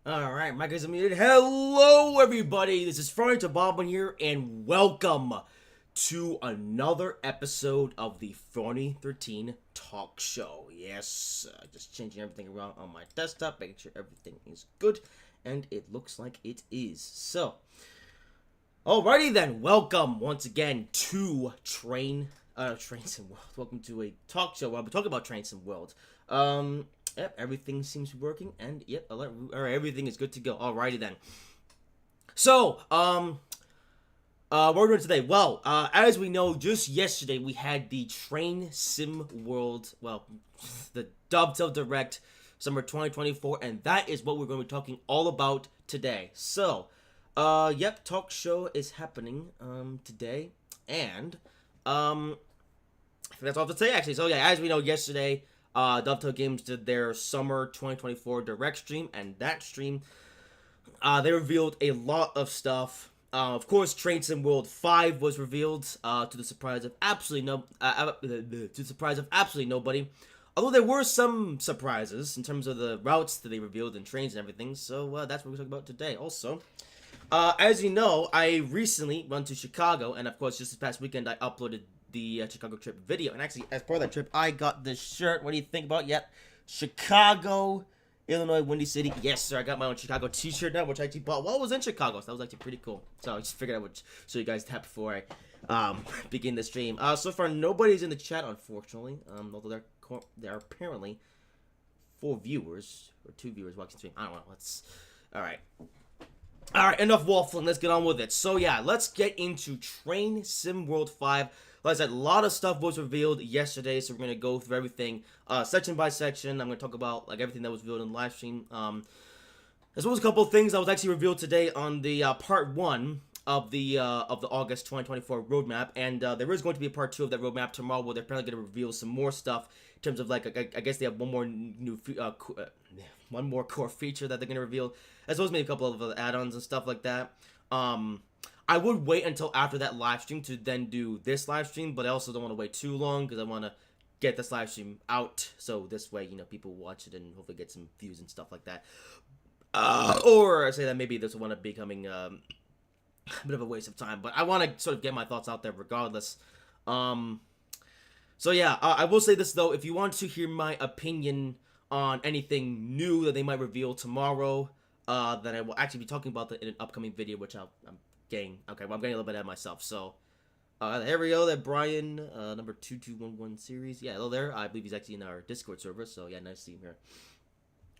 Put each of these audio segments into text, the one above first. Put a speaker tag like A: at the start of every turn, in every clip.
A: Alright, my guys are muted. Hello, everybody. This is Frowny13 here, and welcome to another episode of the Frowny13 Talk Show. Yes, just changing everything around on my desktop, making sure everything is good, and it looks like it is. So, alrighty then, welcome once again to Train Sim World. Welcome to a talk show where I'll be talking about Train Sim World. Yep, everything seems to be working, and yep, alright, everything is good to go. Alrighty then. So, what we're doing today? Well, as we know, just yesterday we had the Train Sim World, well, the Dovetail Direct Summer 2024, and that is what we're going to be talking all about today. So, yep, talk show is happening, today, and, I think that's all to say, actually. So, yeah, as we know, yesterday, Dovetail Games did their Summer 2024 Direct stream, and that stream, they revealed a lot of stuff. Of course, Train Sim World 5 was revealed, to the surprise of absolutely nobody. Although there were some surprises in terms of the routes that they revealed and trains and everything, so that's what we're talking about today. Also, as you know, I recently went to Chicago, and of course, just this past weekend, I uploaded the Chicago trip video, and actually, as part of that trip, I got this shirt. What do you think about? Yep, Chicago, Illinois, Windy City. Yes, sir. I got my own Chicago t-shirt now, which I actually bought while I was in Chicago, so that was actually pretty cool. So I just figured I would show you guys that before I begin the stream. So far, nobody's in the chat, unfortunately. Although there are apparently 4 viewers or 2 viewers watching the stream. I don't know. Alright, enough waffling. Let's get on with it. So yeah, let's get into Train Sim World 5. Like I said, a lot of stuff was revealed yesterday, so we're going to go through everything section by section. I'm going to talk about like everything that was revealed in the live stream. As well as a couple of things that was actually revealed today on the part 1 of the August 2024 roadmap. And there is going to be a part 2 of that roadmap tomorrow, where they're apparently going to reveal some more stuff in terms of like, I guess they have one more core feature that they're going to reveal, as well as maybe a couple of add-ons and stuff like that. I would wait until after that live stream to then do this live stream, but I also don't want to wait too long because I want to get this live stream out, so this way, you know, people watch it and hopefully get some views and stuff like that. Or I say that maybe this will end up becoming a bit of a waste of time, but I want to sort of get my thoughts out there regardless. So yeah, I will say this though, if you want to hear my opinion on anything new that they might reveal tomorrow, then I will actually be talking about that in an upcoming video, which I'm getting, okay, well, I'm getting a little bit ahead of myself, so, here we go, that Brian, number 2211 series, yeah, hello there, I believe he's actually in our Discord server, so, yeah, nice to see him here.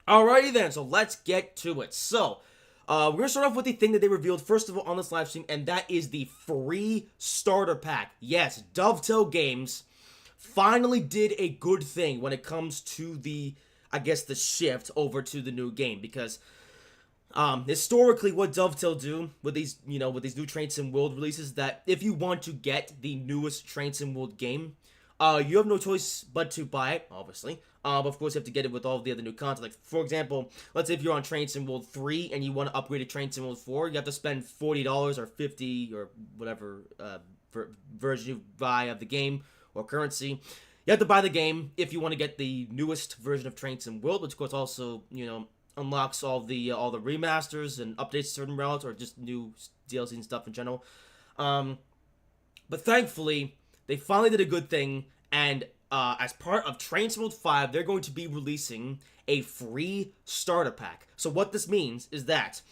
A: Alrighty then, so let's get to it. So, we're gonna start off with the thing that they revealed, first of all, on this live stream, and that is the free starter pack. Yes, Dovetail Games finally did a good thing when it comes to the, I guess, the shift over to the new game, because historically, what Dovetail do with these, you know, with these new Train Sim World releases, that if you want to get the newest Train Sim World game, you have no choice but to buy it, obviously. But of course, you have to get it with all the other new content. Like, for example, let's say if you're on Train Sim World 3 and you want to upgrade to Train Sim World 4, you have to spend $40 or $50 or whatever version you buy of the game or currency. You have to buy the game if you want to get the newest version of Train Sim World, which of course also, you know, unlocks all the remasters and updates certain routes or just new DLC and stuff in general. But thankfully, they finally did a good thing, and as part of Train Sim World 5, they're going to be releasing a free starter pack. So what this means is that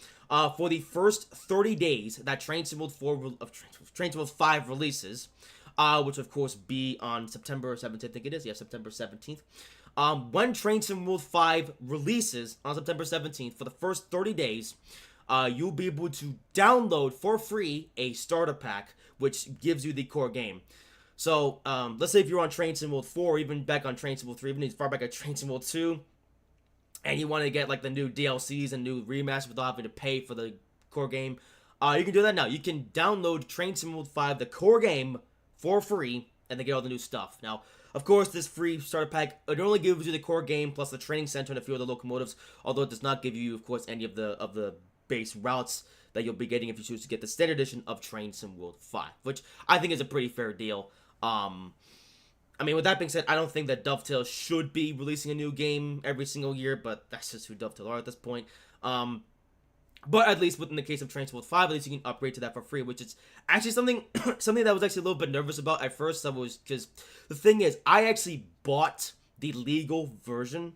A: for the first 30 days that Train Sim World 5 releases, which of course be on September 17th, I think it is. Yeah, September 17th. When Train Sim World 5 releases on September 17th, for the first 30 days, you'll be able to download for free a starter pack, which gives you the core game. So, let's say if you're on Train Sim World 4, or even back on Train Sim World 3, even as far back as Train Sim World 2, and you want to get, like, the new DLCs and new remasters without having to pay for the core game, you can do that now. You can download Train Sim World 5, the core game, for free, and then get all the new stuff. Now, of course, this free starter pack, it only gives you the core game plus the training center and a few other locomotives, although it does not give you, of course, any of the base routes that you'll be getting if you choose to get the standard edition of Train Sim World 5, which I think is a pretty fair deal. I mean, with that being said, I don't think that Dovetail should be releasing a new game every single year, but that's just who Dovetail are at this point. But at least within the case of Trains World 5, at least you can upgrade to that for free, which is actually something something that I was actually a little bit nervous about at first. I was, because the thing is, I actually bought the legal version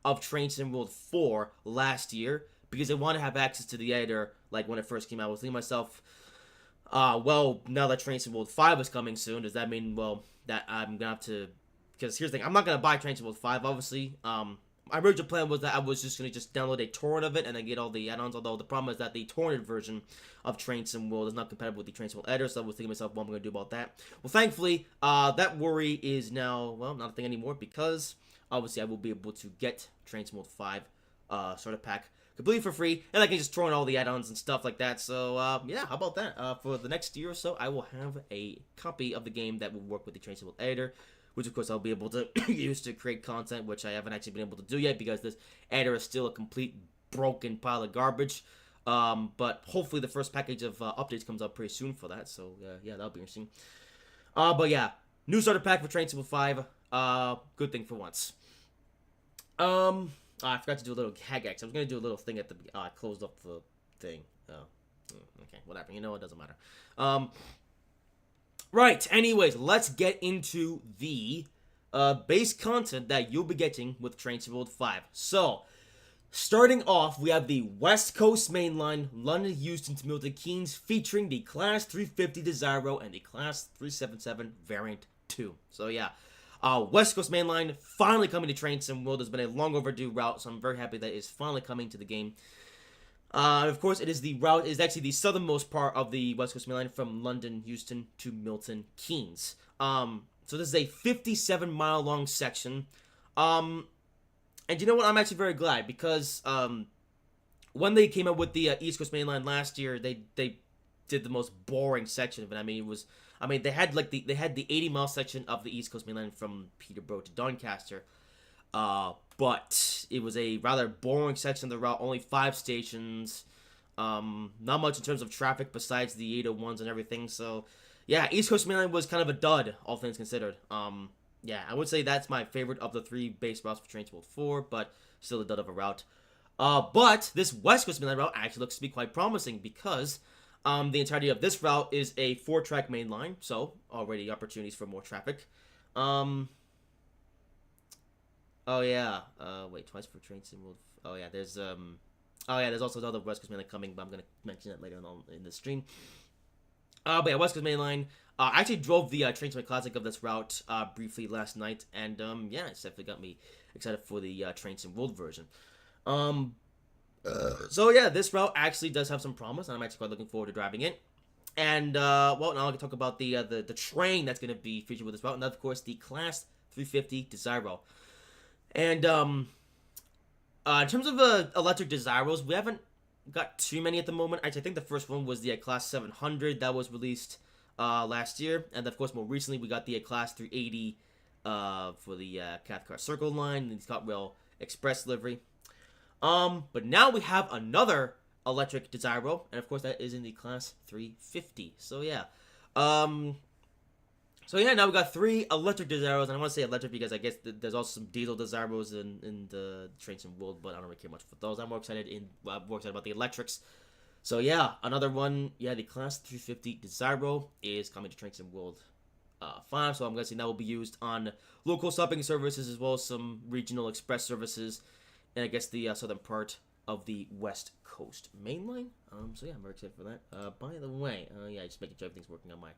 A: of Train Sim World 4 last year because I want to have access to the editor like when it first came out. I was thinking to myself, well, now that Train Sim World 5 is coming soon, does that mean, well, that I'm gonna have to, because here's the thing, I'm not gonna buy Train Sim World 5, obviously. My original plan was that I was just going to just download a torrent of it and then get all the add-ons, although the problem is that the torrented version of Train Sim World is not compatible with the Train Sim World editor, so I was thinking to myself, what am I going to do about that? Well, thankfully, that worry is now, well, not a thing anymore, because obviously I will be able to get Train Sim World 5 starter pack completely for free, and I can just throw in all the add-ons and stuff like that, so, yeah, how about that? For the next year or so, I will have a copy of the game that will work with the Train Sim World editor, which of course I'll be able to use to create content, which I haven't actually been able to do yet because this editor is still a complete broken pile of garbage. But hopefully the first package of updates comes out pretty soon for that, so yeah, that'll be interesting. But yeah, new starter pack for Train Sim 5. Good thing for once. I forgot to do a little Hagax. I was gonna do a little thing at the I closed up the thing. Okay, whatever. You know, it doesn't matter. Right, anyways, let's get into the base content that you'll be getting with Train Sim World 5. So, starting off, we have the West Coast Mainline, London, Houston to Milton Keynes, featuring the Class 350 Desiro and the Class 377 Variant 2. So yeah, West Coast Mainline finally coming to Train Sim World. It's been a long overdue route, so I'm very happy that it's finally coming to the game. Of course, it is the route is actually the southernmost part of the West Coast Main Line from London, Houston to Milton Keynes. So this is a 57-mile long section. And you know what? I'm actually very glad because when they came up with the East Coast Main Line last year, they did the most boring section of it. I mean, they had the 80-mile section of the East Coast Main Line from Peterborough to Doncaster. But it was a rather boring section of the route, only 5 stations, not much in terms of traffic besides the 801s and everything, so, yeah, East Coast Main Line was kind of a dud, all things considered. Yeah, I would say that's my favorite of the 3 base routes for Train Sim World 4, but still a dud of a route. But this West Coast Main Line route actually looks to be quite promising, because the entirety of this route is a 4-track main line, so already opportunities for more traffic. Oh yeah. Wait, twice for Train Sim World. Oh yeah, there's there's also another West Coast Main Line coming, but I'm gonna mention that later on in the stream. But yeah, West Coast Main Line. I actually drove the Train Sim Classic of this route briefly last night, and yeah, it's definitely got me excited for the Train Sim World version. So yeah, this route actually does have some promise, and I'm actually quite looking forward to driving it. And well, now I can talk about the train that's gonna be featured with this route, and of course the Class 350 Desiro. And in terms of electric Desiros, we haven't got too many at the moment. Actually, I think the first one was the Class 700 that was released last year, and of course more recently we got the Class 380 for the Cathcart Circle line and the ScotRail Express livery. But now we have another electric Desiro, and of course that is in the Class 350. So yeah. So yeah, now we got 3 electric Desiros, and I want to say electric because I guess there's also some diesel Desiros in the Train Sim World, but I don't really care much for those. I'm more excited about the electrics. So yeah, another one. Yeah, the Class 350 Desiro is coming to Train Sim World 5, so I'm guessing that will be used on local stopping services as well as some regional express services, and I guess the southern part of the West Coast Main Line. So yeah, I'm very excited for that. By the way, yeah, just making sure everything's working on my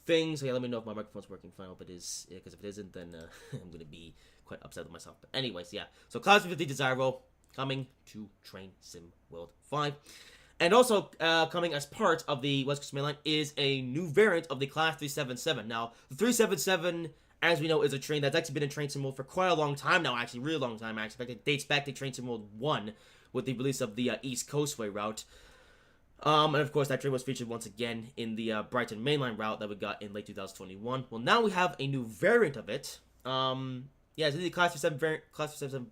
A: things. So yeah, let me know if my microphone's working fine. I hope it is, because if it isn't, then I'm gonna be quite upset with myself. But anyways, yeah. So Class 50 Desiro coming to Train Sim World 5, and also coming as part of the West Coast Main Line is a new variant of the Class 377. Now, the 377, as we know, is a train that's actually been in Train Sim World for quite a long time now. Actually, really long time. Actually, in fact, it dates back to Train Sim World 1 with the release of the East Coastway route. And of course, that train was featured once again in the Brighton Mainline route that we got in late 2021. Well, now we have a new variant of it. Yeah, it's the Class 7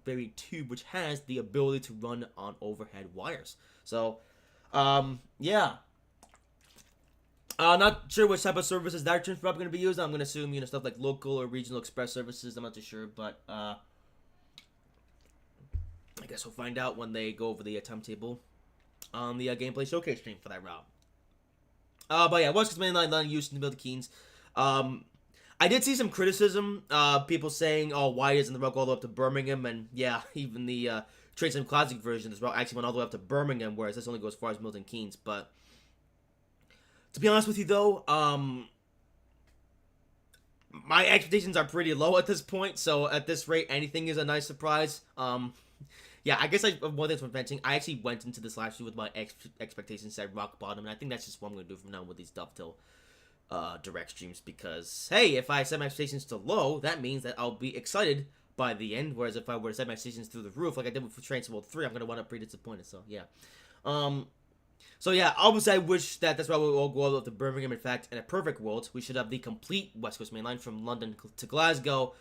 A: Variant 2, which has the ability to run on overhead wires. So, yeah. Not sure which type of services that train's probably going to be used. I'm going to assume, stuff like local or regional express services. I'm not too sure, but I guess we'll find out when they go over the timetable on the gameplay showcase stream for that route. But yeah, West Coast Main Line used to build the Keens. I did see some criticism, people saying, oh, why isn't the route go all the way up to Birmingham? And yeah, even the Trade Sim Classic version, this route actually went all the way up to Birmingham, whereas this only goes as far as Milton Keynes. But to be honest with you, though, my expectations are pretty low at this point. So at this rate, anything is a nice surprise. Yeah, I guess one thing I'm mentioning, I actually went into this last year with my expectations at rock bottom, and I think that's just what I'm going to do from now on with these Dovetail Direct streams, because, hey, if I set my expectations to low, that means that I'll be excited by the end, whereas if I were to set my expectations through the roof, like I did with Train Sim World 3, I'm going to wind up pretty disappointed, so yeah. So yeah, obviously I wish that that's why we all go up to Birmingham. In fact, in a perfect world, we should have the complete West Coast Main Line from London to Glasgow.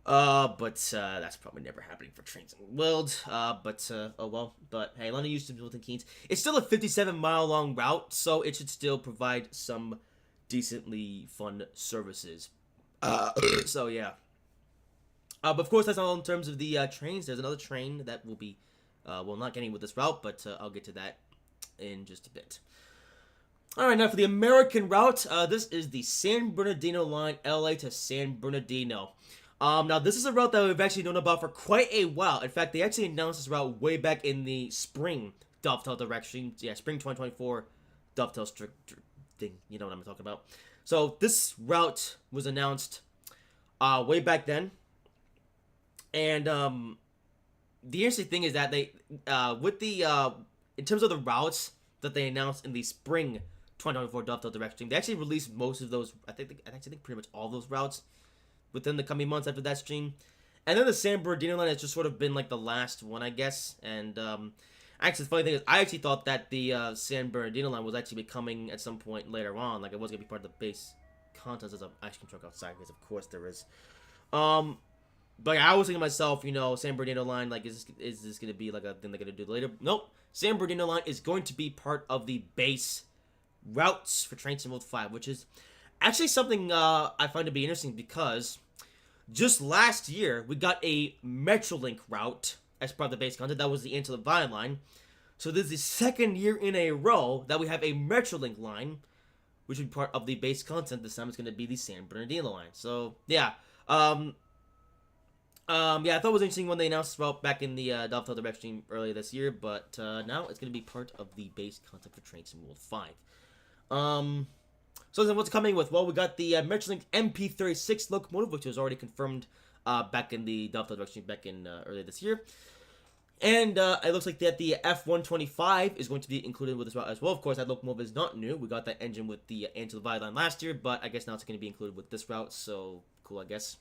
A: But that's probably never happening for Train Sim World. Oh well. But hey, London used to Milton Keynes. It's still a 57-mile long route, so it should still provide some decently fun services. So yeah. But of course, that's all in terms of the trains. There's another train that will be, well, not getting with this route, but I'll get to that in just a bit. Alright, now for the American route, this is the San Bernardino line, LA to San Bernardino. Now this is a route that we've actually known about for quite a while. In fact, they actually announced this route way back in the spring Dovetail Direct stream. Yeah, spring 2024 Dovetail thing. You know what I'm talking about. So this route was announced way back then. And the interesting thing is that they, with the, in terms of the routes that they announced in the spring 2024 Dovetail Direct stream, they actually released most of those. I think pretty much all those routes within the coming months after that stream. And then the San Bernardino line has just sort of been like the last one, I guess. And actually, the funny thing is, I actually thought that the San Bernardino line was actually coming at some point later on. Like, it was going to be part of the base content. There's an ice cream truck outside, because of course there is. But I was thinking to myself, San Bernardino line, like, is this going to be like a thing they're going to do later? Nope. San Bernardino line is going to be part of the base routes for Train Sim World 5, which is actually something I find to be interesting, because just last year, we got a Metrolink route as part of the base content. That was the Into the Vine line. So this is the second year in a row that we have a Metrolink line, which would be part of the base content. This time it's going to be the San Bernardino line. So, yeah. Yeah, I thought it was interesting when they announced this route back in the Dovetail Direct stream earlier this year, but now it's going to be part of the base content for Train Sim World 5. So then what's coming with? Well, we got the Metrolink MP36 locomotive, which was already confirmed back in the Dovetail Direct stream back in earlier this year. And it looks like that the F125 is going to be included with this route as well. Of course, that locomotive is not new. We got that engine with the Into the Vine line last year, but I guess now it's going to be included with this route, so cool, I guess.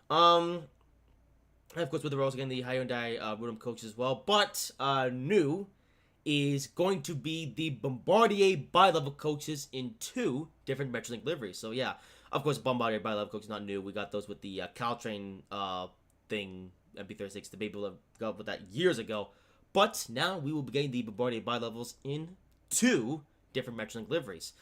A: And of course, with the roles again, the Hyundai Rodham coaches as well. But new is going to be the Bombardier bi-level coaches in 2 different Metrolink liveries. So yeah, of course, Bombardier bi-level coaches not new. We got those with the Caltrain thing, MP36. The baby will got with that years ago. But now we will be getting the Bombardier bi-levels in 2 different Metrolink liveries.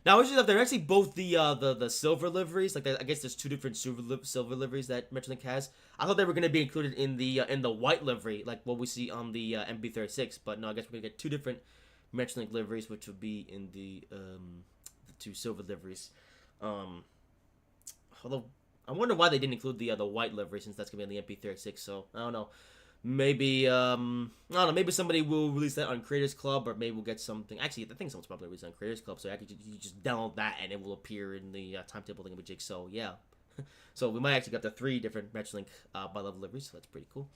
A: Now, interesting enough, they're actually both the silver liveries. Like, I guess there's 2 different silver liveries that Metrolink has. I thought they were going to be included in the white livery, like what we see on the MB36. But no, I guess we're going to get 2 different Metrolink liveries, which would be in the 2 silver liveries. Although, I wonder why they didn't include the white livery, since that's going to be on the MP36. So, I don't know. Maybe, I don't know, maybe somebody will release that on Creators Club, or maybe we'll get something. Actually, I think someone's probably releasing on Creators Club, so you just download that, and it will appear in the timetable thingamajig, so yeah. So we might actually get the 3 different Metrolink bi-level liveries, so that's pretty cool.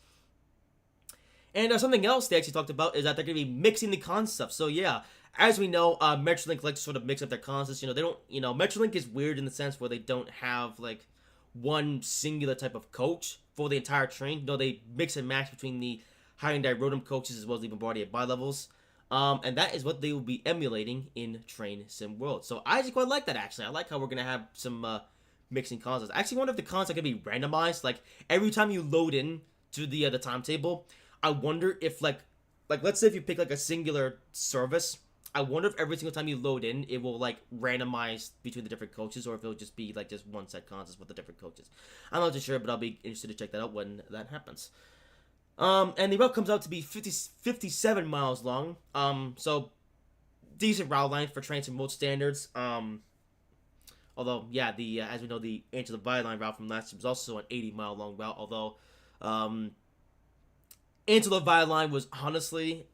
A: And something else they actually talked about is that they're going to be mixing the concepts. So yeah, as we know, Metrolink likes to sort of mix up their concepts. They don't, Metrolink is weird in the sense where they don't have, like, one singular type of coach for the entire train. No, they mix and match between the Hyundai Rodham coaches as well as the Bombardier bi-levels. And that is what they will be emulating in Train Sim World. So I actually quite like that, actually. I like how we're going to have some mixing concepts. I actually wonder if the concepts are going to be randomized. Like, every time you load in to the timetable, I wonder if, like let's say if you pick, like, a singular service, I wonder if every single time you load in, it will like randomize between the different coaches, or if it'll just be like just one set contest with the different coaches. I'm not too sure, but I'll be interested to check that out when that happens. And the route comes out to be 57 miles long. So decent route length for trains and mode standards. Although, yeah, the as we know, the Enter the Byline route from last year was also an 80-mile long route. Although, Enter the Byline was honestly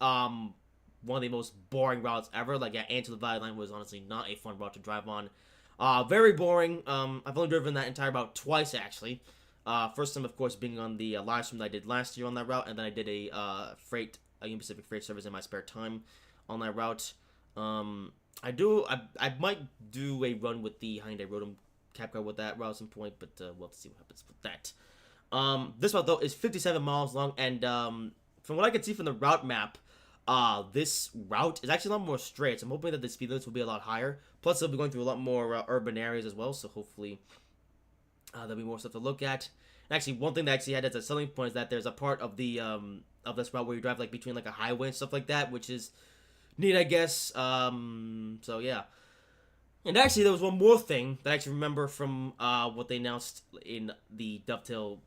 A: one of the most boring routes ever. Like, yeah, Enter the Byline was honestly not a fun route to drive on. Very boring. I've only driven that entire route twice, actually. First time, of course, being on the live stream that I did last year on that route, and then I did a Union Pacific freight service in my spare time on that route. I might do a run with the Hyundai Rotom cap car with that route at some point, but we'll have to see what happens with that. This route though is 57 miles long, and from what I can see from the route map, this route is actually a lot more straight. So I'm hoping that the speed limits will be a lot higher. Plus, they'll be going through a lot more urban areas as well. So hopefully, there'll be more stuff to look at. And actually, one thing that actually had as a selling point is that there's a part of the of this route where you drive like between like a highway and stuff like that, which is neat, I guess. So yeah. And actually, there was one more thing that I actually remember from what they announced in the Dovetail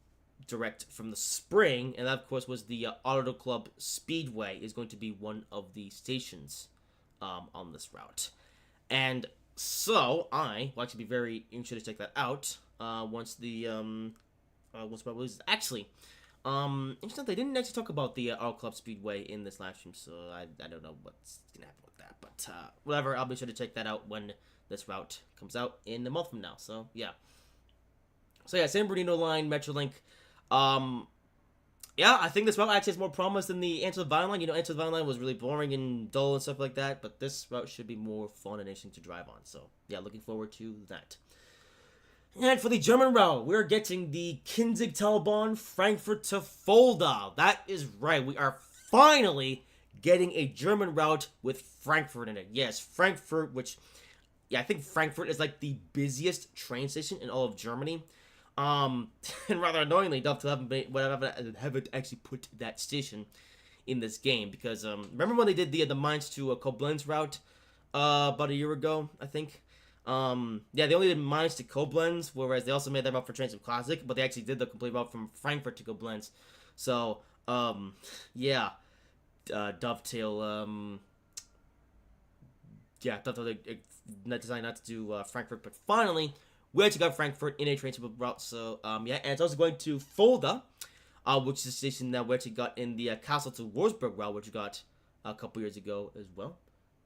A: Direct from the spring, and that, of course, was the Auto Club Speedway is going to be one of the stations on this route. And so, I will actually be very interested to check that out once the once the release. Actually, interesting, they didn't actually talk about the Auto Club Speedway in this live stream, so I don't know what's going to happen with that. But whatever, I'll be sure to check that out when this route comes out in a month from now. So, yeah. So, yeah, San Bernardino line, Metrolink. Yeah, I think this route actually has more promise than the Enter the Vine line. You know, Enter the Vine line was really boring and dull and stuff like that, but this route should be more fun and interesting to drive on. So, yeah, looking forward to that. And for the German route, we're getting the Kinzig-Talbahn Frankfurt to Fulda. That is right, we are finally getting a German route with Frankfurt in it. Yes, Frankfurt, which, yeah, I think Frankfurt is like the busiest train station in all of Germany. And rather annoyingly, Dovetail haven't actually put that station in this game, because remember when they did the Mainz to Koblenz route about a year ago, I think. Yeah, they only did Mainz to Koblenz, whereas they also made that route for Transit Classic, but they actually did the complete route from Frankfurt to Koblenz. So yeah, Dovetail Dovetail decided not to do Frankfurt, but finally we actually got Frankfurt in a transferable route. So, yeah, and it's also going to Fulda, which is a station that we actually got in the Kassel to Wurzburg route, which we got a couple years ago as well.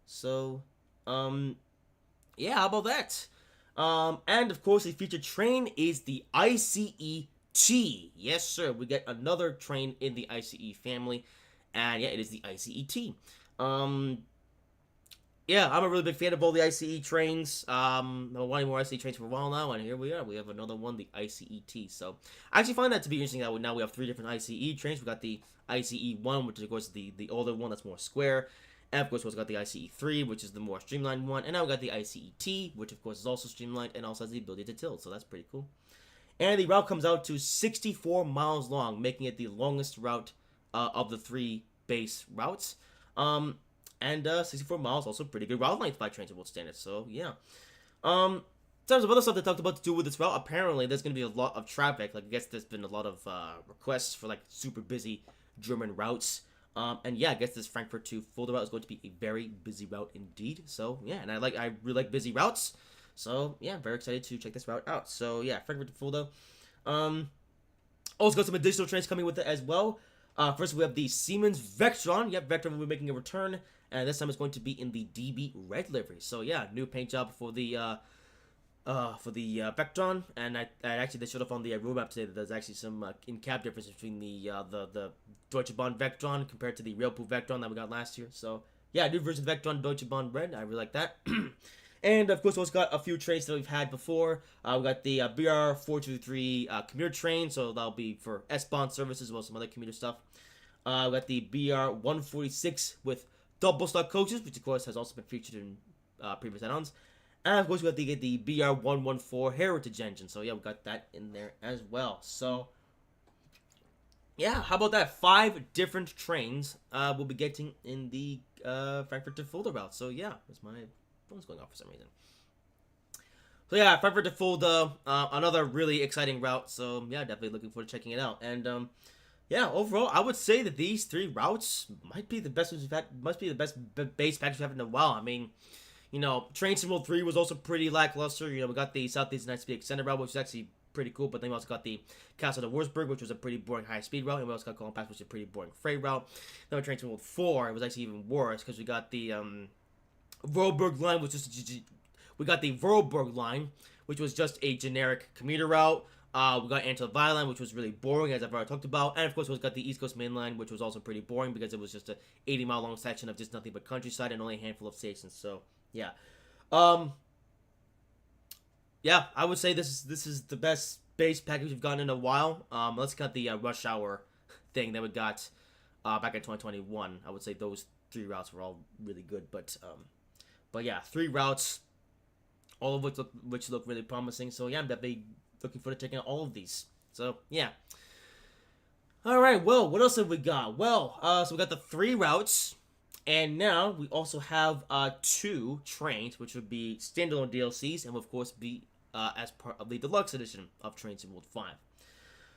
A: So, yeah, how about that? And, of course, the featured train is the ICE-T. Yes, sir, we get another train in the ICE family, and, yeah, it is the ICE-T. Yeah, I'm a really big fan of all the ICE trains. I've been wanting more ICE trains for a while now, and here we are. We have another one, the ICE-T. So, I actually find that to be interesting that now we have 3 different ICE trains. We got the ICE-1, which is, of course, the older one that's more square. And, of course, we've got the ICE-3, which is the more streamlined one. And now we got the ICE-T, which, of course, is also streamlined and also has the ability to tilt. So, that's pretty cool. And the route comes out to 64 miles long, making it the longest route of the 3 base routes. And 64 miles, also pretty good route length by transferable standards. So, yeah. In terms of other stuff they talked about to do with this route, apparently there's going to be a lot of traffic. Like, I guess there's been a lot of requests for, like, super busy German routes. And, yeah, I guess this Frankfurt to Fulda route is going to be a very busy route indeed. So, yeah, and I really like busy routes. So, yeah, very excited to check this route out. So, yeah, Frankfurt to Fulda. Also got some additional trains coming with it as well. First, we have the Siemens Vectron. Yep, Vectron will be making a return. And this time it's going to be in the DB red livery. So yeah, new paint job for the Vectron. And I actually they showed up on the roadmap today that there's actually some in-cab difference between the Deutsche Bahn Vectron compared to the Railpool Vectron that we got last year. So yeah, new version of Vectron Deutsche Bahn red. I really like that. And of course, we also got a few trains that we've had before. We got the BR423 commuter train, so that'll be for S-Bahn services as well as some other commuter stuff. We got the BR146 with double stock coaches, which of course has also been featured in previous add-ons. And of course we got to get the BR114 Heritage engine. So yeah, we got that in there as well. So yeah, how about that? 5 different trains we'll be getting in the Frankfurt to Fulda route. So yeah, that's my phone's going off for some reason. So yeah, Frankfurt to Fulda, another really exciting route. So yeah, definitely looking forward to checking it out. And yeah, overall, I would say that these 3 routes might be the best we've had. Must be the best base package we've had in a while. I mean, you know, Train Sim World 3 was also pretty lackluster. You know, we got the Southeast Night Speed Extended route, which is actually pretty cool. But then we also got the Castle of Wurzburg, which was a pretty boring high-speed route. And we also got Golden Pass, which is a pretty boring freight route. Then with Train Sim World 4, it was actually even worse because we got the Vorarlberg line, which is we got the Vorarlberg line, which was just a generic commuter route. We got Antwerp Valley line, which was really boring, as I've already talked about. And, of course, we got the East Coast Main Line, which was also pretty boring because it was just a 80-mile-long section of just nothing but countryside and only a handful of stations. So, yeah. Yeah, I would say this is the best base package we've gotten in a while. Let's got the rush hour thing that we got back in 2021. I would say those 3 routes were all really good. But yeah, 3 routes, all of which look really promising. So, yeah, I'm definitely looking forward to checking out all of these. So, yeah. Alright, well, what else have we got? Well, so we got the 3 routes, and now we also have 2 trains, which would be standalone DLCs, and will, of course, be as part of the deluxe edition of Train Sim World 5.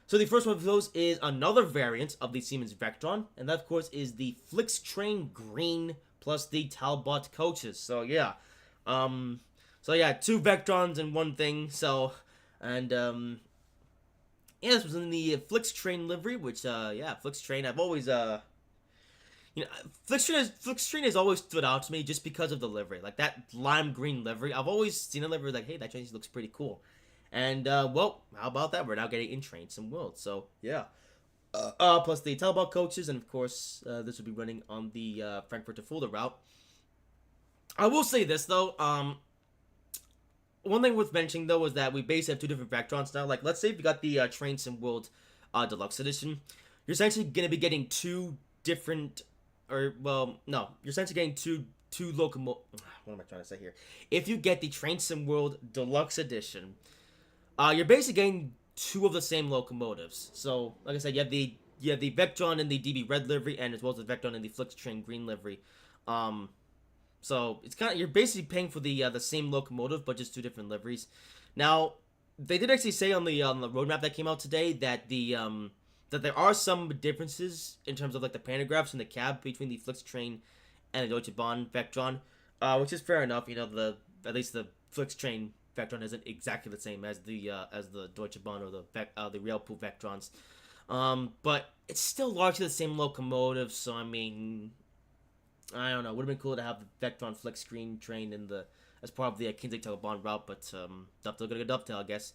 A: So the first one of those is another variant of the Siemens Vectron, and that, of course, is the Flixtrain Green plus the Talbot coaches. So, yeah. So, yeah, 2 Vectrons and 1 thing, so... And, yeah, this was in the Flixtrain livery, which, yeah, Flixtrain, I've always, you know, Flixtrain has always stood out to me just because of the livery. Like, that lime green livery, I've always seen a livery like, hey, that train looks pretty cool. And, well, how about that? We're now getting in Train Sim World, so, yeah. Plus the Talbot coaches, and, of course, this will be running on the, Frankfurt to Fulda route. I will say this, though, one thing worth mentioning, though, is that we basically have 2 different Vectrons now. Like, let's say if you got the Train Sim World Deluxe Edition, you're essentially going to be getting 2 different, or, well, no, you're essentially getting two locomotive. What am I trying to say here? If you get the Train Sim World Deluxe Edition, you're basically getting 2 of the same locomotives. So, like I said, you have the Vectron in the DB Red livery, and as well as the Vectron in the Flixtrain Green livery. So it's kind of, you're basically paying for the same locomotive, but just 2 different liveries. Now, they did actually say on the roadmap that came out today that that there are some differences in terms of like the pantographs and the cab between the Flixtrain and the Deutsche Bahn Vectron, which is fair enough. You know, at least the Flixtrain Vectron isn't exactly the same as the Deutsche Bahn or the Railpool Vectrons, but it's still largely the same locomotive. So I mean, I don't know. Would have been cool to have the Vectron Flex Screen train as part of the Kinzig Bond route, but Dovetail gonna get Dovetail, I guess.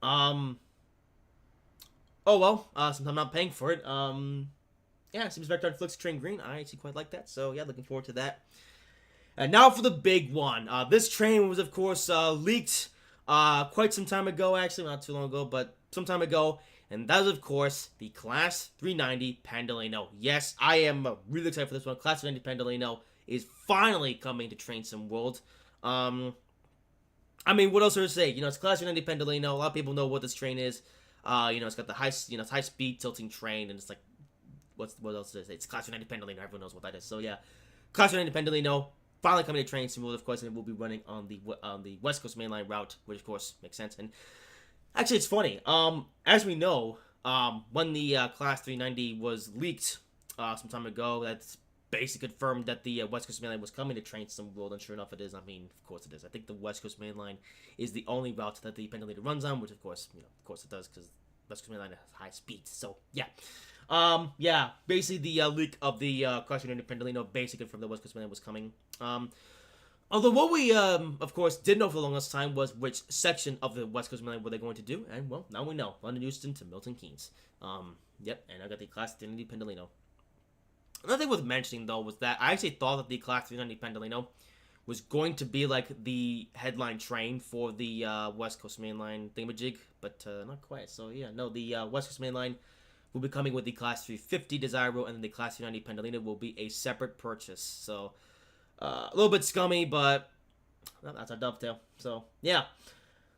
A: Oh well. Since I'm not paying for it, yeah, seems Vectron Flex Train Green. I actually quite like that. So yeah, looking forward to that. And now for the big one. This train was, of course, leaked quite some time ago. Actually, not too long ago, but some time ago. And that is, of course, the Class 390 Pendolino. Yes, I am really excited for this one. Class 390 Pendolino is finally coming to Train Sim World. I mean, what else is there to say? You know, it's Class 390 Pendolino. A lot of people know what this train is. You know, it's got the high speed tilting train, and it's like, what else is it? It's Class 390 Pendolino. Everyone knows what that is. So yeah, Class 390 Pendolino finally coming to Train Sim World, of course, and it will be running on the West Coast Mainline route, which of course makes sense. And actually, it's funny. As we know, when the Class 390 was leaked some time ago, that's basically confirmed that the West Coast Main Line was coming to Train Sim World, and sure enough, it is. I mean, of course it is. I think the West Coast Main Line is the only route that the Pendolino runs on, which of course, of course it does, because West Coast Main Line has high speed. So yeah, yeah. Basically, the leak of the Class 390 Pendolino basically confirmed the West Coast Main Line was coming. Although what we, of course, did know for the longest time was which section of the West Coast Main Line were they going to do, and, well, now we know. London Euston to Milton Keynes. Yep, and I got the Class 390 Pendolino. Another thing worth mentioning, though, was that I actually thought that the Class 390 Pendolino was going to be, like, the headline train for the West Coast Main Line thingamajig, but not quite. So, yeah, no, the West Coast Main Line will be coming with the Class 350 Desirable, and then the Class 390 Pendolino will be a separate purchase. So, a little bit scummy, but well, that's our Dovetail. So, yeah.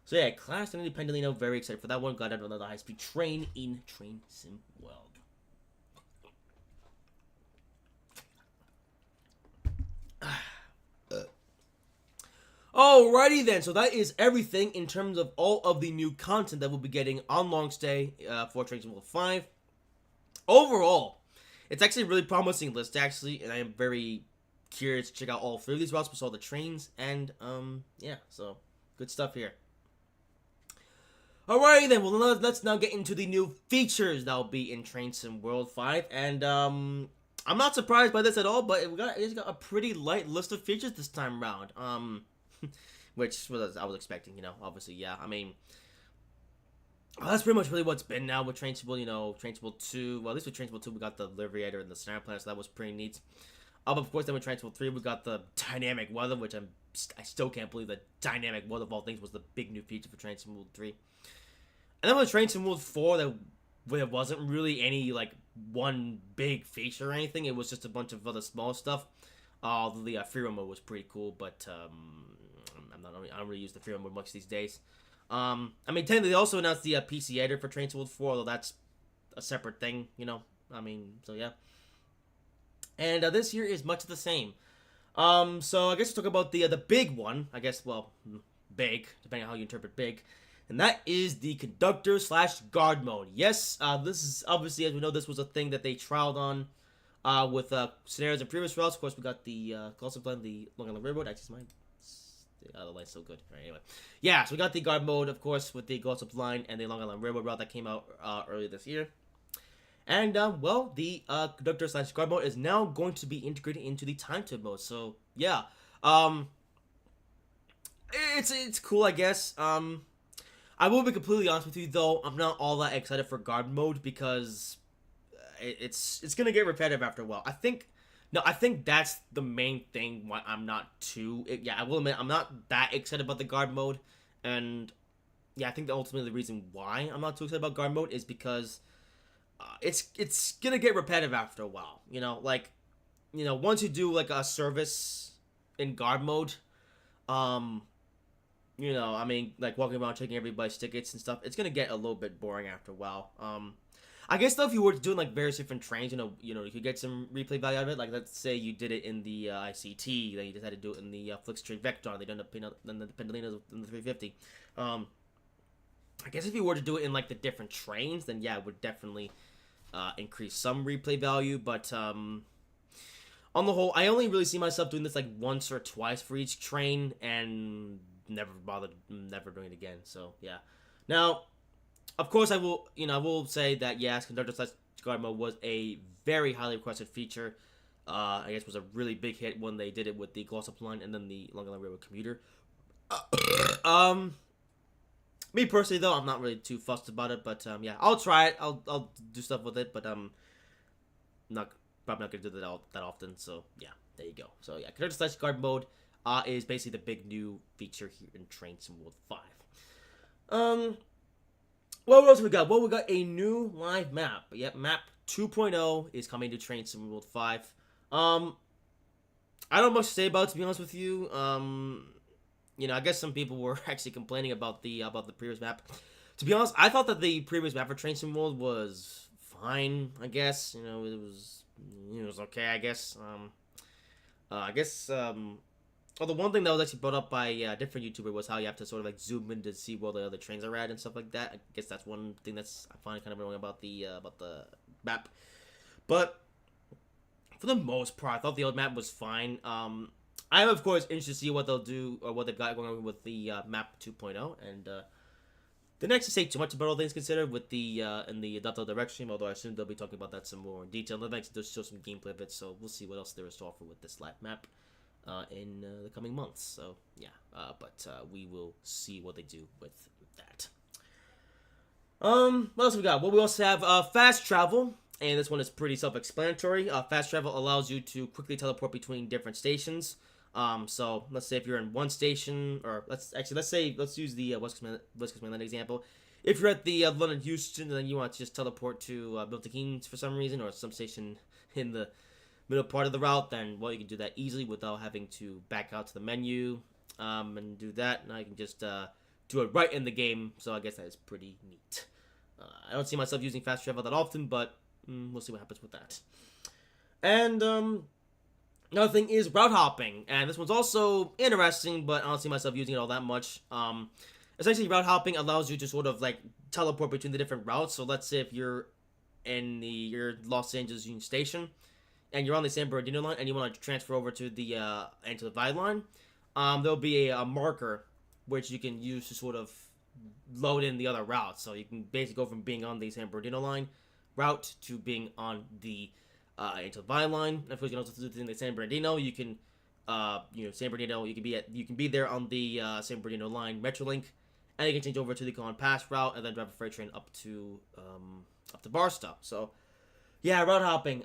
A: So, yeah, Class 390 Pendolino, very excited for that one. Got another high-speed train in Train Sim World. Alrighty then, so that is everything in terms of all of the new content that we'll be getting on Long Stay for Trains World 5. Overall, it's actually a really promising list, actually, and I am very curious to check out all 3 of these routes with all the trains, and, yeah, so, good stuff here. Alrighty then, well, let's now get into the new features that will be in Train Sim World 5, and, I'm not surprised by this at all, but it's got a pretty light list of features this time around, which I was expecting, you know, obviously, yeah, I mean, that's pretty much really what's been now with Train Sim World, you know, Train Sim World 2, well, at least with Train Sim World 2, we got the Liberator and the Snare Planet, so that was pretty neat. Of course, then with Train Sim World 3, we got the Dynamic Weather, which I still can't believe that Dynamic Weather, of all things, was the big new feature for Train Sim World 3. And then with Train Sim World 4, there wasn't really any, like, one big feature or anything, it was just a bunch of other small stuff. Although the free roam mode was pretty cool, but, I don't really use the free roam mode much these days. I mean, technically, they also announced the PC editor for Train Sim World 4, although that's a separate thing, you know. I mean, so yeah. And this here is much the same. So I guess we'll talk about the big one. I guess, well, big, depending on how you interpret big. And that is the conductor/guard mode. Yes, this is obviously, as we know, this was a thing that they trialed on with scenarios and previous routes. Of course, we got the Colossal Plan, the Long Island Railroad. Actually, the light's so good. Right, anyway. Yeah, so we got the guard mode, of course, with the Glossop Line and the Long Island Railroad route that came out earlier this year. And, well, the conductor/guard mode is now going to be integrated into the time tube mode. So, yeah. It's cool, I guess. I will be completely honest with you, though. I'm not all that excited for guard mode because it's going to get repetitive after a while. I think that's the main thing why I'm not too... Yeah, I will admit, I'm not that excited about the guard mode. And, yeah, I think that ultimately the reason why I'm not too excited about guard mode is because it's going to get repetitive after a while. You know, like, you know, once you do, like, a service in guard mode, you know, I mean, like, walking around checking everybody's tickets and stuff, it's going to get a little bit boring after a while. I guess, though, if you were doing, like, various different trains, you know, you could get some replay value out of it. Like, let's say you did it in the ICT, then you decided to do it in the Flix Train Vector, they done it in the Pendolino in the 350. I guess if you were to do it in, like, the different trains, then, yeah, it would definitely increase some replay value, but, on the whole, I only really see myself doing this, like, once or twice for each train, and never doing it again, so, yeah. Now, of course, I will say that, yes, conductor/guard mode was a very highly requested feature. I guess it was a really big hit when they did it with the Glossop Line and then the Long Island Railroad commuter. Me personally, though, I'm not really too fussed about it, but, yeah, I'll try it. I'll do stuff with it, but, probably not gonna do that often, so, yeah, there you go. So, yeah, conductor/guard mode is basically the big new feature here in Train Sim World 5. What else we got? Well, we got a new live map. Yep, map 2.0 is coming to Train Sim World 5. I don't have much to say about it, to be honest with you. You know, I guess some people were actually complaining about the previous map. To be honest, I thought that the previous map for Train Sim World was fine, I guess. You know, it was okay, I guess. Well, the one thing that was actually brought up by a different YouTuber was how you have to sort of, like, zoom in to see where the other trains are at and stuff like that. I guess that's one thing that's I find kind of annoying about the map. But for the most part, I thought the old map was fine. I am, of course, interested to see what they'll do or what they've got going on with the map 2.0. And the next to say too much about all things considered with the in the Dovetail Direct stream, although I assume they'll be talking about that some more in detail. They'll actually just show some gameplay of it, so we'll see what else there is to offer with this live map in the coming months. So yeah, but we will see what they do with that. What else we got? Well, we also have fast travel, and this one is pretty self-explanatory. Fast travel allows you to quickly teleport between different stations. So let's say if you're in one station, or let's use the West Coast Mainland example. If you're at the London Houston, and then you want to just teleport to Milton Keynes for some reason, or some station in the middle part of the route, then, well, you can do that easily without having to back out to the menu and do that. Now you can just do it right in the game, so I guess that is pretty neat. I don't see myself using fast travel that often, but we'll see what happens with that. And Another thing is route hopping, and this one's also interesting, but I don't see myself using it all that much. Essentially, route hopping allows you to sort of like teleport between the different routes. So let's say if you're in your Los Angeles Union Station, and you're on the San Bernardino line, and you want to transfer over to the into the Vine line, there'll be a marker which you can use to sort of load in the other routes. So you can basically go from being on the San Bernardino line route to being on the into the Vine line. And of course, you can also do the San Bernardino. You can, San Bernardino. You can be there on the San Bernardino line Metrolink, and you can change over to the Con Pass route, and then drive a freight train up to Barstow. So, yeah, route hopping.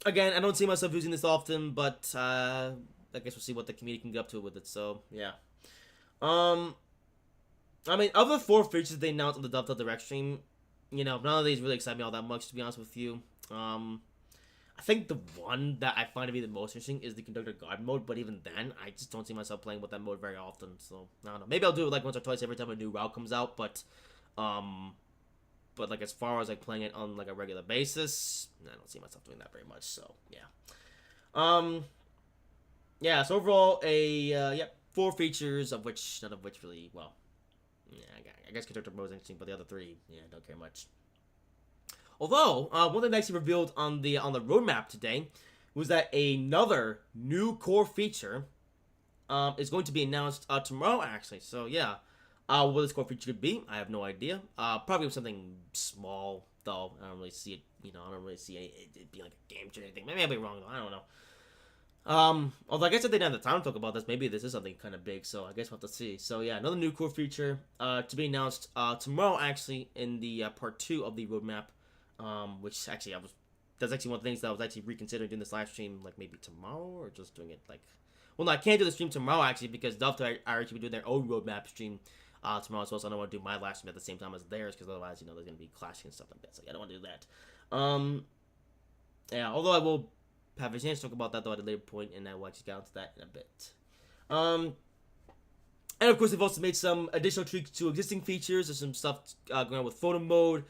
A: Again, I don't see myself using this often, but I guess we'll see what the community can get up to with it. So, yeah. I mean, of the 4 features they announced on the Dovetail Direct stream, none of these really excite me all that much, to be honest with you. I think the one that I find to be the most interesting is the Conductor Guard mode, but even then, I just don't see myself playing with that mode very often, so, I don't know. Maybe I'll do it, like, once or twice every time a new route comes out, but like, as far as, like, playing it on, like, a regular basis, I don't see myself doing that very much, so, yeah. Yeah, so overall, 4 features, of which, none of which really, well, yeah, I guess Conductor mode is interesting, but the other 3, yeah, don't care much. Although, one thing they actually revealed on the roadmap today was that another new core feature is going to be announced tomorrow, actually. So, yeah. What this core feature could be, I have no idea. Probably something small, though. I don't really see it, I don't really see it being like a game changer or anything. Maybe I'll be wrong, though. I don't know. Although I guess if they didn't have the time to talk about this, maybe this is something kind of big, so I guess we'll have to see. So, yeah, another new core feature to be announced tomorrow, actually, in the part 2 of the roadmap. Which actually that's actually one of the things that I was actually reconsidering doing this live stream, like maybe tomorrow, or just doing it like, well, no, I can't do the stream tomorrow actually because Dovetail are actually doing their own roadmap stream tomorrow as well, so I don't want to do my live stream at the same time as theirs because otherwise, there's going to be clashing and stuff like that. So yeah, I don't want to do that. Yeah, although I will have a chance to talk about that though at a later point, and I will actually get onto that in a bit. And of course, they've also made some additional tweaks to existing features. There's some stuff going on with photo mode,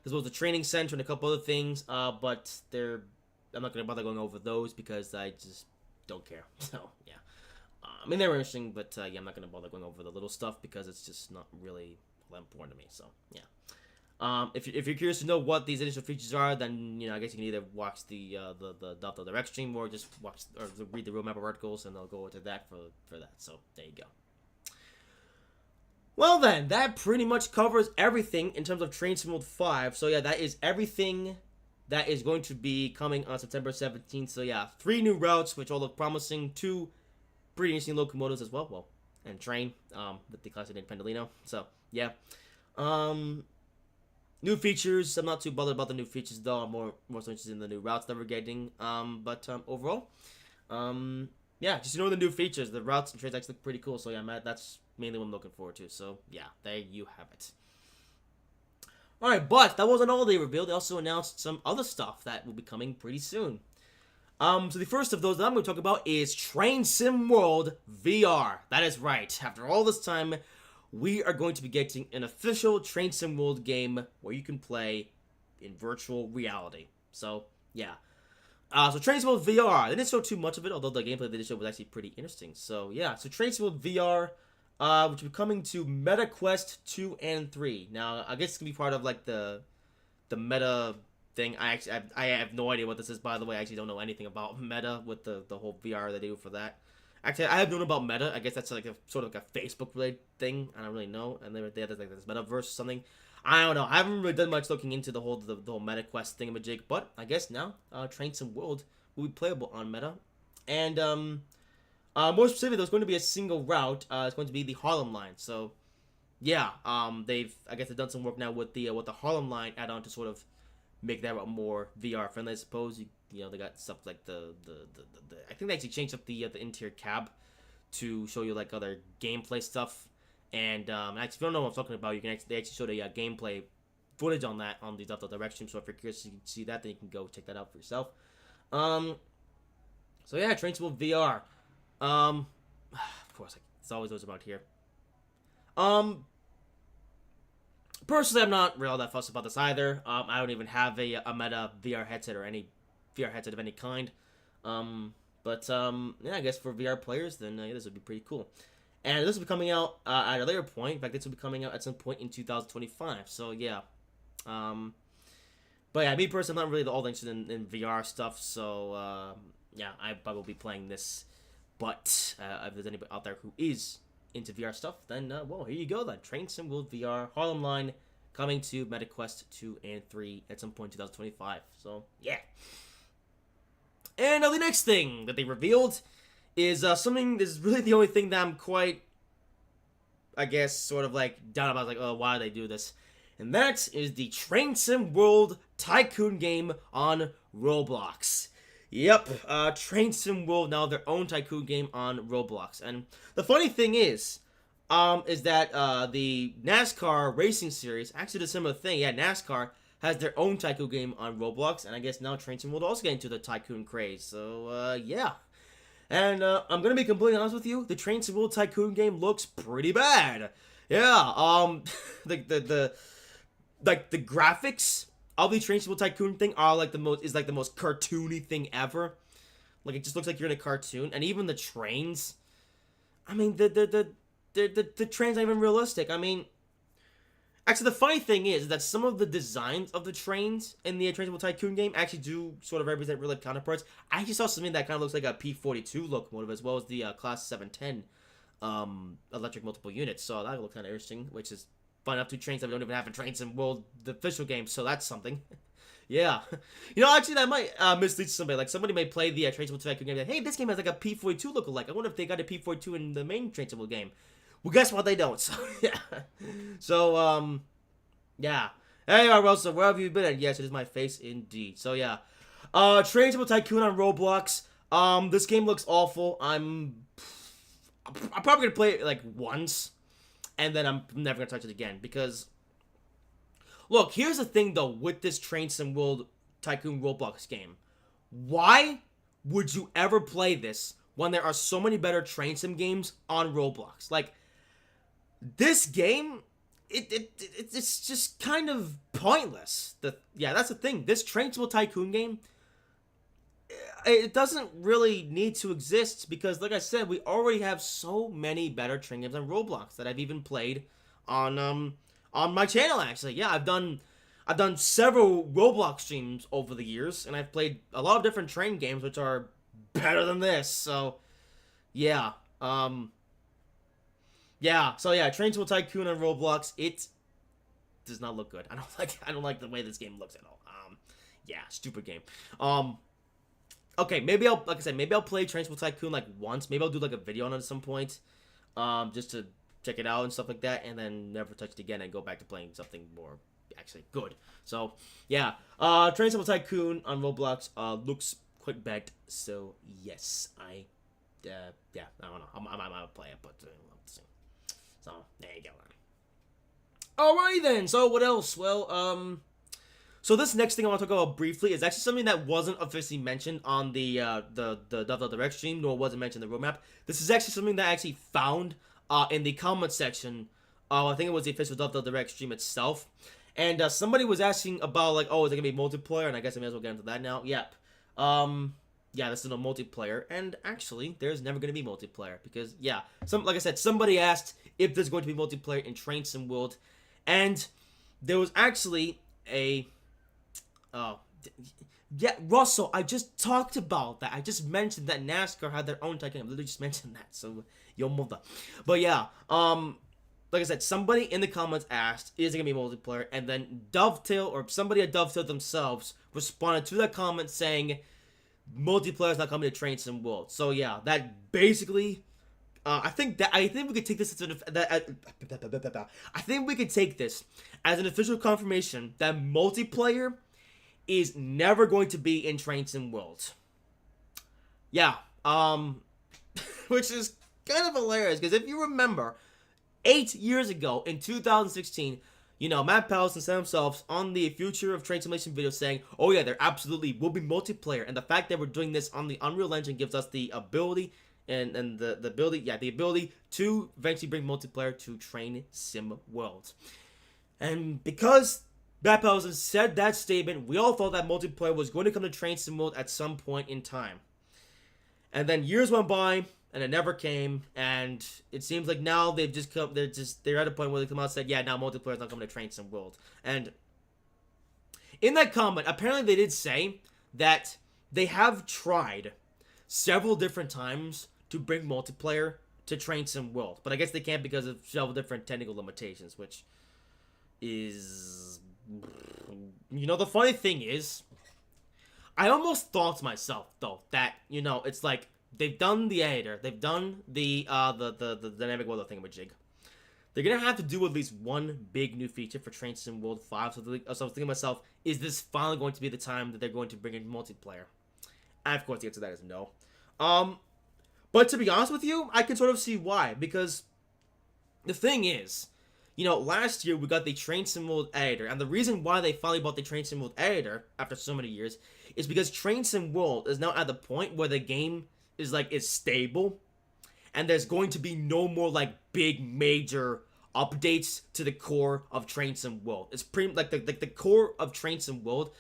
A: as well as the training center and a couple other things, but I'm not going to bother going over those because I just don't care. So, yeah. I mean, they were interesting, but yeah, I'm not going to bother going over the little stuff because it's just not really that important to me. So, yeah. If you're curious to know what these additional features are, then, I guess you can either watch the Dovetail Direct stream or just read the roadmap articles, and they'll go into that for that. So, there you go. Well then, that pretty much covers everything in terms of Train Sim World 5. So yeah, that is everything that is going to be coming on September 17th. So yeah, 3 new routes, which all look promising. 2 pretty interesting locomotives as well. Well, and train, with the classic Pendolino. So yeah. New features. I'm not too bothered about the new features though. I'm more so interested in the new routes that we're getting. But overall, yeah, just the new features. The routes and trains actually look pretty cool. So yeah, that's mainly what I'm looking forward to. So, yeah, there you have it. Alright, but that wasn't all they revealed. They also announced some other stuff that will be coming pretty soon. So the first of those that I'm going to talk about is Train Sim World VR. That is right. After all this time, we are going to be getting an official Train Sim World game where you can play in virtual reality. So, yeah. So Train Sim World VR. They didn't show too much of it, although the gameplay they did show was actually pretty interesting. So, yeah. So Train Sim World VR, which will be coming to Meta Quest 2 and 3. Now, I guess it's going to be part of, like, the Meta thing. I have no idea what this is, by the way. I actually don't know anything about Meta with the whole VR that they do for that. Actually, I have known about Meta. I guess that's, like, a sort of like a Facebook-related thing. I don't really know. And they have, like, this Metaverse or something. I don't know. I haven't really done much looking into the whole Meta Quest thingamajig. But I guess now, Train Sim World will be playable on Meta. And, more specifically, there's going to be a single route. It's going to be the Harlem line. So, yeah, I guess they've done some work now with the Harlem line add-on to sort of make that route more VR friendly. I suppose they got stuff like the I think they actually changed up the interior cab to show you like other gameplay stuff. And actually, if you don't know what I'm talking about, they actually showed a gameplay footage on that on the Dovetail Direct stream. So if you're curious to see that, then you can go check that out for yourself. So yeah, Train Sim World VR. Of course, it's always those about here. Personally, I'm not real that fussed about this either. I don't even have a Meta VR headset or any VR headset of any kind. Yeah, I guess for VR players, then this would be pretty cool. And this will be coming out at a later point. In fact, this will be coming out at some point in 2025. So yeah. But yeah, me personally, I'm not really all that interested in VR stuff. So yeah, I probably will be playing this. But if there's anybody out there who is into VR stuff, then well, here you go. Then Train Sim World VR Harlem Line coming to MetaQuest 2 and 3 at some point in 2025. So yeah. And the next thing that they revealed is something. This is really the only thing that I'm quite, I guess, sort of like down about. Like, oh, why do they do this? And that is the Train Sim World Tycoon game on Roblox. Yep, Train Sim World now their own tycoon game on Roblox. And the funny thing is that the NASCAR racing series actually did a similar thing. Yeah, NASCAR has their own tycoon game on Roblox, and I guess now Train Sim World also getting into the tycoon craze. So yeah. And I'm gonna be completely honest with you, the Train Sim World Tycoon game looks pretty bad. Yeah, the graphics of the Train Sim World Tycoon thing are like the most cartoony thing ever. Like, it just looks like you're in a cartoon, and even the trains. I mean, the trains aren't even realistic. I mean, actually, the funny thing is that some of the designs of the trains in the Train Sim World Tycoon game actually do sort of represent real life counterparts. I actually saw something that kind of looks like a P-42 locomotive, as well as the Class 710 electric multiple units. So that looked kind of interesting, which is fun enough. Two trains that we don't even have in Train Sim World, the official game, so that's something. Yeah. You know, actually, that might mislead somebody. Like, somebody may play the Train Sim World Tycoon game, like, hey, this game has like a P-42 look-alike. I wonder if they got a P-42 in the main Train Sim World game. Well, guess what? They don't. So, yeah. So, yeah. Hey, Russell, where have you been at? Yes, it is my face indeed. So, yeah. Train Sim World Tycoon on Roblox. This game looks awful. I'm probably gonna play it, like, once. And then I'm never gonna touch it again. Because, look, here's the thing, though, with this Train Sim World Tycoon Roblox game. Why would you ever play this when there are so many better Train Sim games on Roblox? Like, this game, it's just kind of pointless. Yeah, that's the thing. This Train Sim World Tycoon game, it doesn't really need to exist because, like I said, we already have so many better train games on Roblox that I've even played on my channel. Actually, yeah, I've done several Roblox streams over the years, and I've played a lot of different train games which are better than this. So, yeah, yeah. So yeah, Train Sim World Tycoon on Roblox, it does not look good. I don't like the way this game looks at all. Yeah, stupid game. Okay, maybe like I said, maybe I'll play Train Sim World Tycoon like once. Maybe I'll do like a video on it at some point, just to check it out and stuff like that, and then never touch it again and go back to playing something more actually good. So yeah, Train Sim World Tycoon on Roblox looks quite bad. So yes, yeah, I don't know. I'm gonna play it, but we'll see. So there you go. Alrighty then. So what else? Well, so this next thing I want to talk about briefly is actually something that wasn't officially mentioned on the Dovetail Direct stream, nor was it mentioned in the roadmap. This is actually something that I actually found in the comment section. I think it was the official Dovetail Direct stream itself. And somebody was asking about, like, oh, is it going to be multiplayer? And I guess I may as well get into that now. Yep. Yeah, this is no multiplayer. And actually, there's never going to be multiplayer. Because, yeah, like I said, somebody asked if there's going to be multiplayer in Train Sim World. And there was actually a... Oh, yeah, Russell, I just talked about that. I just mentioned that NASCAR had their own tycoon. I literally just mentioned that, so your mother. But yeah, like I said, somebody in the comments asked, is it gonna be multiplayer? And then Dovetail, or somebody at Dovetail themselves, responded to that comment saying, multiplayer is not coming to Train Sim World. So yeah, that basically... I think we could take this as I think we could take this as an official confirmation that multiplayer is never going to be in Train Sim World. Yeah, which is kind of hilarious, because if you remember, 8 years ago, in 2016, you know, Matt Pallison said himself on the Future of Train Simulation video saying, oh yeah, there absolutely will be multiplayer, and the fact that we're doing this on the Unreal Engine gives us the ability, and the ability to eventually bring multiplayer to Train Sim World. And because Matt Pallison said that statement, we all thought that multiplayer was going to come to Train Sim World at some point in time. And then years went by, and it never came. And it seems like now they've just come. They're at a point where they come out and said, yeah, now multiplayer's not coming to Train Sim World. And in that comment, apparently they did say that they have tried several different times to bring multiplayer to Train Sim World, but I guess they can't because of several different technical limitations, which is, the funny thing is, I almost thought to myself though that it's like they've done the editor, they've done the dynamic world thingamajig. They're gonna have to do at least one big new feature for Train Sim World 5. So I was thinking to myself, is this finally going to be the time that they're going to bring in multiplayer? And of course, the answer to that is no. But to be honest with you, I can sort of see why. Because the thing is, last year we got the Train Sim World editor, and the reason why they finally bought the Train Sim World editor after so many years is because Train Sim World is now at the point where the game is stable. And there's going to be no more big major updates to the core of Train Sim World. It's pretty the core of Train Sim World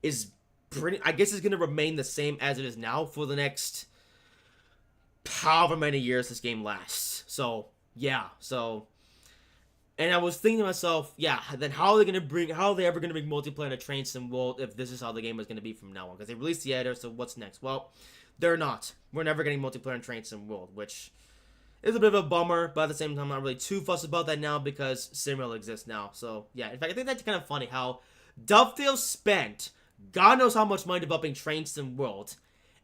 A: is pretty. I guess it's gonna remain the same as it is now for the next however many years this game lasts. So yeah. And I was thinking to myself, yeah. Then how are they ever gonna bring multiplayer to Train Sim World if this is how the game is gonna be from now on? Because they released the editor, so what's next? Well, they're not. We're never getting multiplayer in Train Sim World, which is a bit of a bummer, but at the same time, I'm not really too fussed about that now because SimRail exists now. So, yeah. In fact, I think that's kind of funny how Dovetail spent God knows how much money developing Train Sim World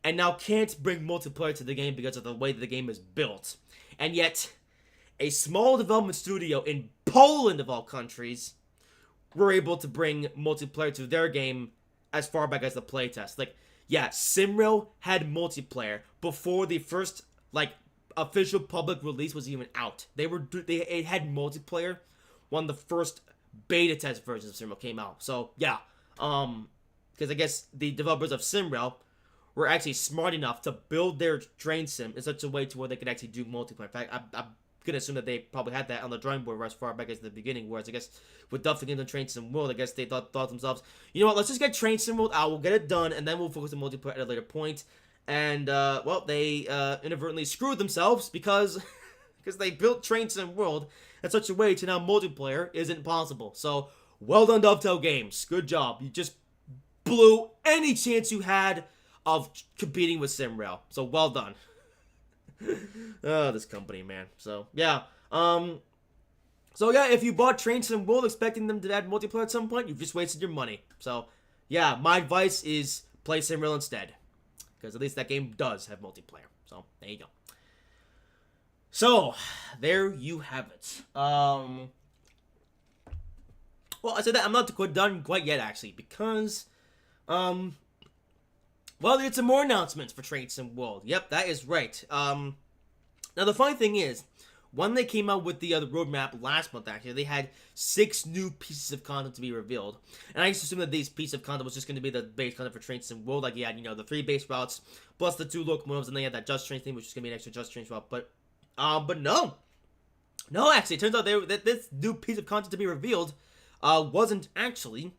A: and now can't bring multiplayer to the game because of the way that the game is built. And yet, a small development studio in Poland, of all countries, were able to bring multiplayer to their game as far back as the playtest. Yeah, SimRail had multiplayer before the first, official public release was even out. It had multiplayer when the first beta test versions of SimRail came out. So yeah, because I guess the developers of SimRail were actually smart enough to build their Train Sim in such a way to where they could actually do multiplayer. In fact, I'm gonna assume that they probably had that on the drawing board as far back as the beginning. Whereas I guess with Dovetail and Train Sim World, I guess they thought to themselves, you know what, let's just get Train Sim World out, we'll get it done, and then we'll focus on multiplayer at a later point. And, they inadvertently screwed themselves because they built Train Sim World in such a way to now multiplayer isn't possible. So, well done, Dovetail Games. Good job. You just blew any chance you had of competing with SimRail. So, well done. Oh, this company, man. So, yeah. If you bought Train Sim World expecting them to add multiplayer at some point, you've just wasted your money. So, yeah, my advice is play SimRail instead. Because at least that game does have multiplayer. So, there you go. So, there you have it. Well, I said that I'm not done quite yet, actually. Because, there's some more announcements for Train Sim World. Yep, that is right. Now, the funny thing is, when they came out with the roadmap last month, actually, they had 6 new pieces of content to be revealed. And I used to assume that these pieces of content was just going to be the base content for Train Sim World. You had, the 3 base routes, plus the 2 locomotives, and then you had that Just Train thing, which is going to be an extra Just Train route. But no. No, actually, it turns out that this new piece of content to be revealed wasn't actually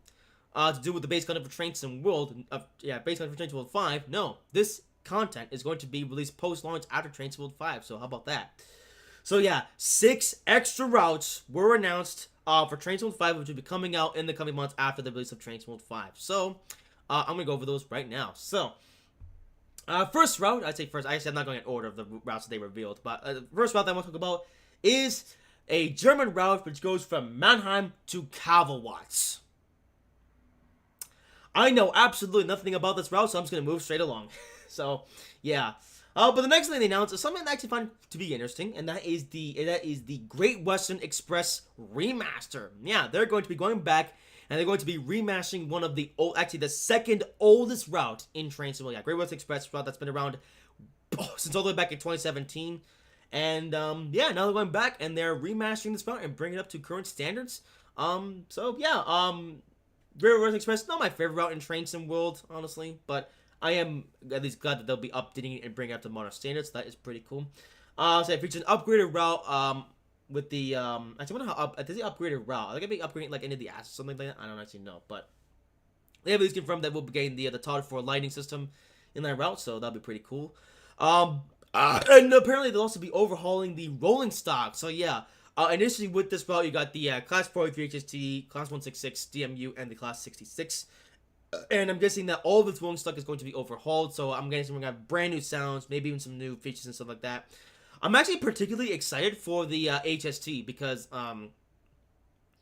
A: to do with the base content for Train Sim World. Base content for Train Sim World 5. No, this content is going to be released post-launch after Train Sim World 5. So how about that? So yeah, 6 extra routes were announced for Train Sim World 5, which will be coming out in the coming months after the release of Train Sim World 5. So, I'm going to go over those right now. So, first route, I'm not going in order of the routes that they revealed, but the first route that I want to talk about is a German route which goes from Mannheim to Kalverwatz. I know absolutely nothing about this route, so I'm just going to move straight along. So, yeah. But the next thing they announced is something that I actually find to be interesting, and that is the Great Western Express remaster. Yeah, they're going to be going back, and they're going to be remastering one of the the second oldest route in Train Sim World. Yeah, Great Western Express route that's been around since all the way back in 2017. And now they're going back and they're remastering this route and bringing it up to current standards. Great Western Express, not my favorite route in Train Sim World, honestly, but I am at least glad that they'll be updating it and bringing it up to modern standards. That is pretty cool. So it features an upgraded route with the actually, I wonder how does the upgraded route? Are they gonna be upgrading into the ass or something like that? I don't actually know, but they have at least confirmed that we'll be getting the Todd 4 lighting system in that route, so that'll be pretty cool. And apparently they'll also be overhauling the rolling stock. So yeah, initially with this route, you got the Class 43 HST, Class 166 DMU, and the Class 66. And I'm guessing that all of its rolling stock is going to be overhauled. So I'm guessing we're going to have brand new sounds, maybe even some new features and stuff like that. I'm actually particularly excited for the HST because,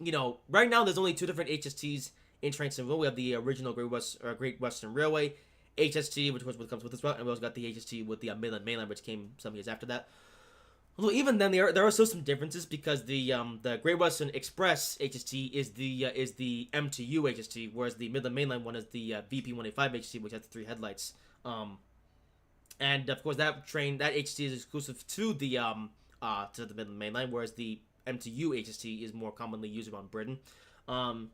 A: you know, right now there's only two different HSTs in Train Sim. We have the original Great Western Railway HST, which was what comes with this route, and we also got the HST with the Midland Mainline, which came some years after that. Although even then, there are still some differences because the Great Western Express HST is the MTU HST, whereas the Midland Mainline one is the VP 185 HST, which has the three headlights. And of course that HST is exclusive to the Midland Mainline, whereas the MTU HST is more commonly used around Britain. But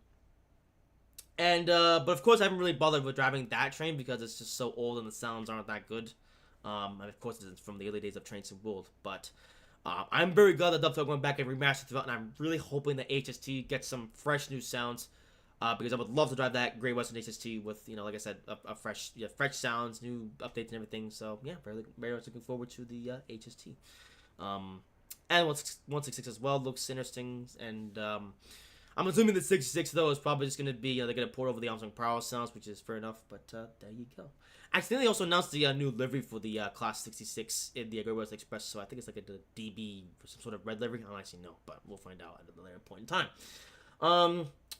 A: of course I haven't really bothered with driving that train because it's just so old and the sounds aren't that good. And of course it's from the early days of Train Sim World, but I'm very glad that Dovetail going back and remastered throughout, and I'm really hoping that HST gets some fresh new sounds, because I would love to drive that Great Western HST with, you know, like I said, a fresh sounds, new updates and everything. So yeah, very much looking forward to the HST. And 166 as well looks interesting, and I'm assuming the 66 though is probably just gonna be, they're gonna port over the Armstrong Power sounds, which is fair enough. But there you go. Actually, they also announced the new livery for the Class 66 in the Great Western Express, so I think it's like a DB for some sort of red livery. I don't actually know, but we'll find out at a later point in time.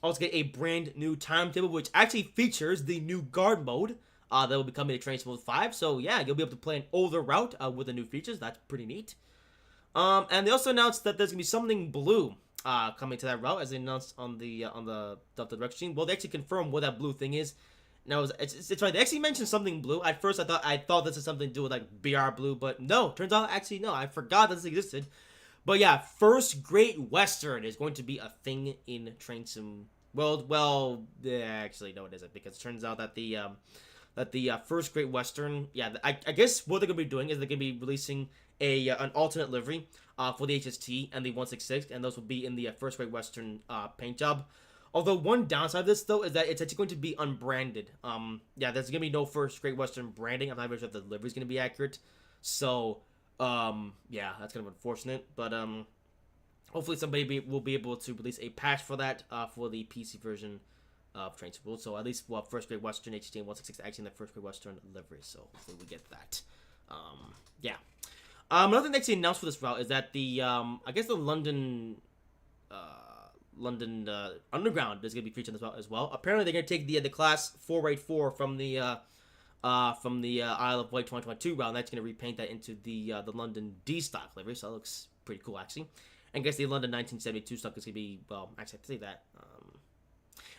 A: Also get a brand new timetable, which actually features the new guard mode that will be coming to Train Sim 5. So yeah, you'll be able to play an older route with the new features. That's pretty neat. And they also announced that there's gonna be something blue coming to that route, as they announced on the Dovetail Direct stream. Well, they actually confirmed what that blue thing is. Now it's right. They actually mentioned something blue. At first, I thought this is something to do with like BR blue, but no. Turns out, actually, no. I forgot this existed. But yeah, First Great Western is going to be a thing in Train Sim World. Well, actually, no, it isn't, because it turns out that the First Great Western, yeah, I guess what they're gonna be doing is they're gonna be releasing an alternate livery for the HST and the 166, and those will be in the First Great Western paint job. Although one downside of this though is that it's actually going to be unbranded. Yeah, there's gonna be no First Great Western branding. I'm not even sure if the livery is gonna be accurate. So, yeah, that's kind of unfortunate. But hopefully somebody will be able to release a patch for that for the PC version of Train Sim World. So at least we'll have First Great Western HT and 166 actually in the First Great Western livery. So hopefully we get that. Yeah. Another thing they actually announced for this route is that the I guess the London Underground is going to be featured as well. Apparently, they're going to take the Class 484 from the Isle of Wight 2022 route, and that's going to repaint that into the London D stock livery. So that looks pretty cool, actually. And I guess the London 1972 stock is going to be, well, actually, I have to say that.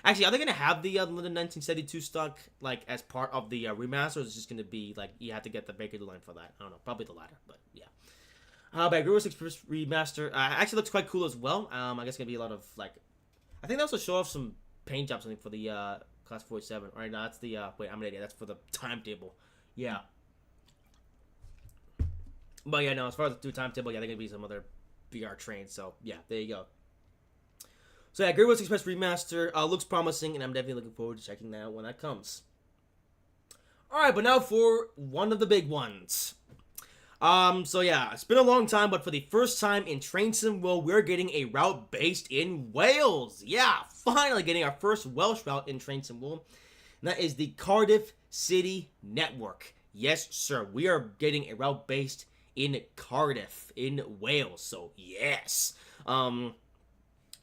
A: Actually, are they going to have the London 1972 stock like as part of the remaster, or is it just going to be like you have to get the Baker line for that? I don't know, probably the latter, but yeah. But Great Western Express remaster actually looks quite cool as well. I guess it's gonna be a lot of like, I think they also show off some paint jobs, something for the Class 47. All right, no, that's the wait, I'm an idiot. That's for the timetable. Yeah. But yeah, no, as far as the timetable, yeah, they're gonna be some other VR trains. So yeah, there you go. So yeah, Great Western Express remaster looks promising, and I'm definitely looking forward to checking that out when that comes. All right, but now for one of the big ones. So yeah, it's been a long time, but for the first time in Train Sim World, we're getting a route based in Wales. Yeah, finally getting our first Welsh route in Train Sim World. And that is the Cardiff City Network. Yes, sir, we are getting a route based in Cardiff, in Wales. So yes.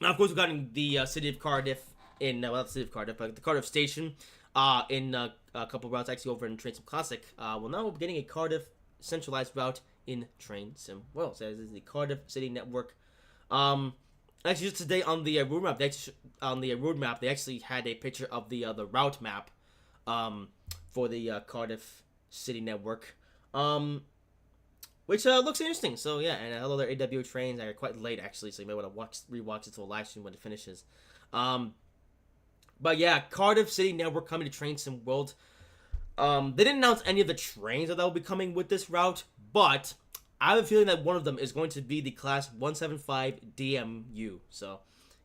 A: Now of course we've gotten the city of Cardiff in, well, not the city of Cardiff, but the Cardiff station in a couple routes actually over in Train Sim Classic. Well, now we're getting a Cardiff centralized route in Train Sim World. So this is the Cardiff City Network. Actually, just today on the road map, they actually had a picture of the route map for the Cardiff City Network, which looks interesting. So yeah, and hello, their AW trains are quite late actually, so you may want to rewatch it to a live stream when it finishes. But yeah, Cardiff City Network coming to Train Sim World. They didn't announce any of the trains that will be coming with this route, but I have a feeling that one of them is going to be the Class 175 DMU. So,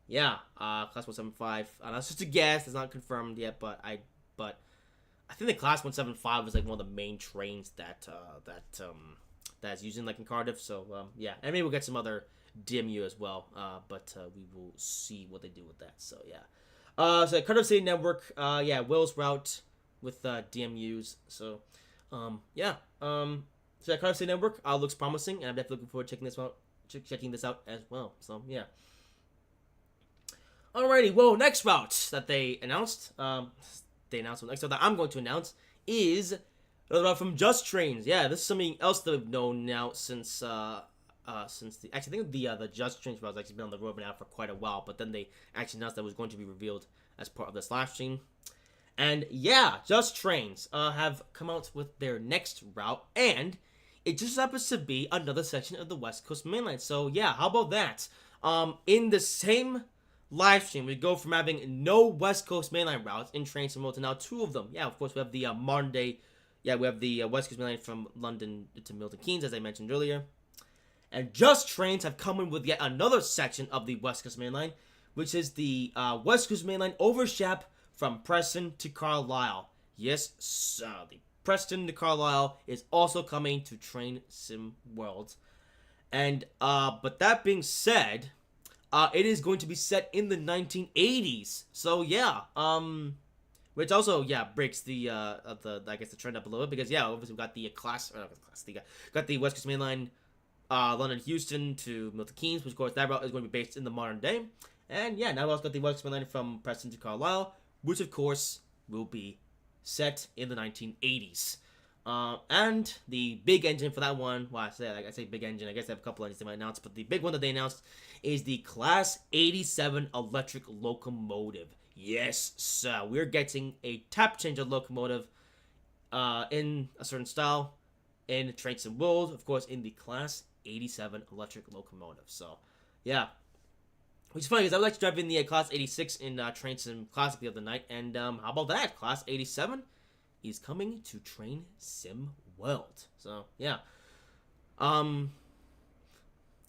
A: yeah, Class 175. That's just a guess. It's not confirmed yet, but I think the Class 175 is like one of the main trains that's using like in Cardiff. So yeah, and maybe we'll get some other DMU as well. But we will see what they do with that. So yeah. So Cardiff City Network. Yeah, Will's route with DMUs. So yeah. So Cardiff City Network looks promising, and I'm definitely looking forward to checking this out as well. So yeah. Alrighty, well, next route that they announced, the next route that I'm going to announce is the route from Just Trains. Yeah, this is something else that we've known now since the actually I think the Just Trains route has actually been on the road now for quite a while, but then they actually announced that it was going to be revealed as part of this live stream. And yeah, Just Trains have come out with their next route, and it just happens to be another section of the West Coast Main Line. So yeah, how about that? In the same live stream, we go from having no West Coast Mainline routes in train sim mode to now 2 of them. Yeah, of course, we have the modern day. Yeah, we have the West Coast Mainline from London to Milton Keynes, as I mentioned earlier. And Just Trains have come in with yet another section of the West Coast Mainline, which is the West Coast Mainline over Shep from Preston to Carlisle. Yes, sir. The Preston to Carlisle is also coming to Train Sim World. And but that being said, it is going to be set in the 1980s. So yeah, which also breaks the I guess the trend up a little bit, because yeah, obviously we've got the got the West Coast Main Line, London Houston to Milton Keynes, which of course that route is going to be based in the modern day. And yeah, now we've also got the West Coast Main Line from Preston to Carlisle, which of course will be set in the 1980s. And the big engine for that one, well, I say big engine, I guess they have a couple engines they might announce, but the big one that they announced is the Class 87 electric locomotive. Yes, sir, we're getting a tap changer locomotive in a certain style in Train Sim World, of course, in the Class 87 electric locomotive. So, yeah. Which is funny, because I was actually driving the Class 86 in Train Sim Classic the other night, and how about that? Class 87 is coming to Train Sim World. So, yeah. Most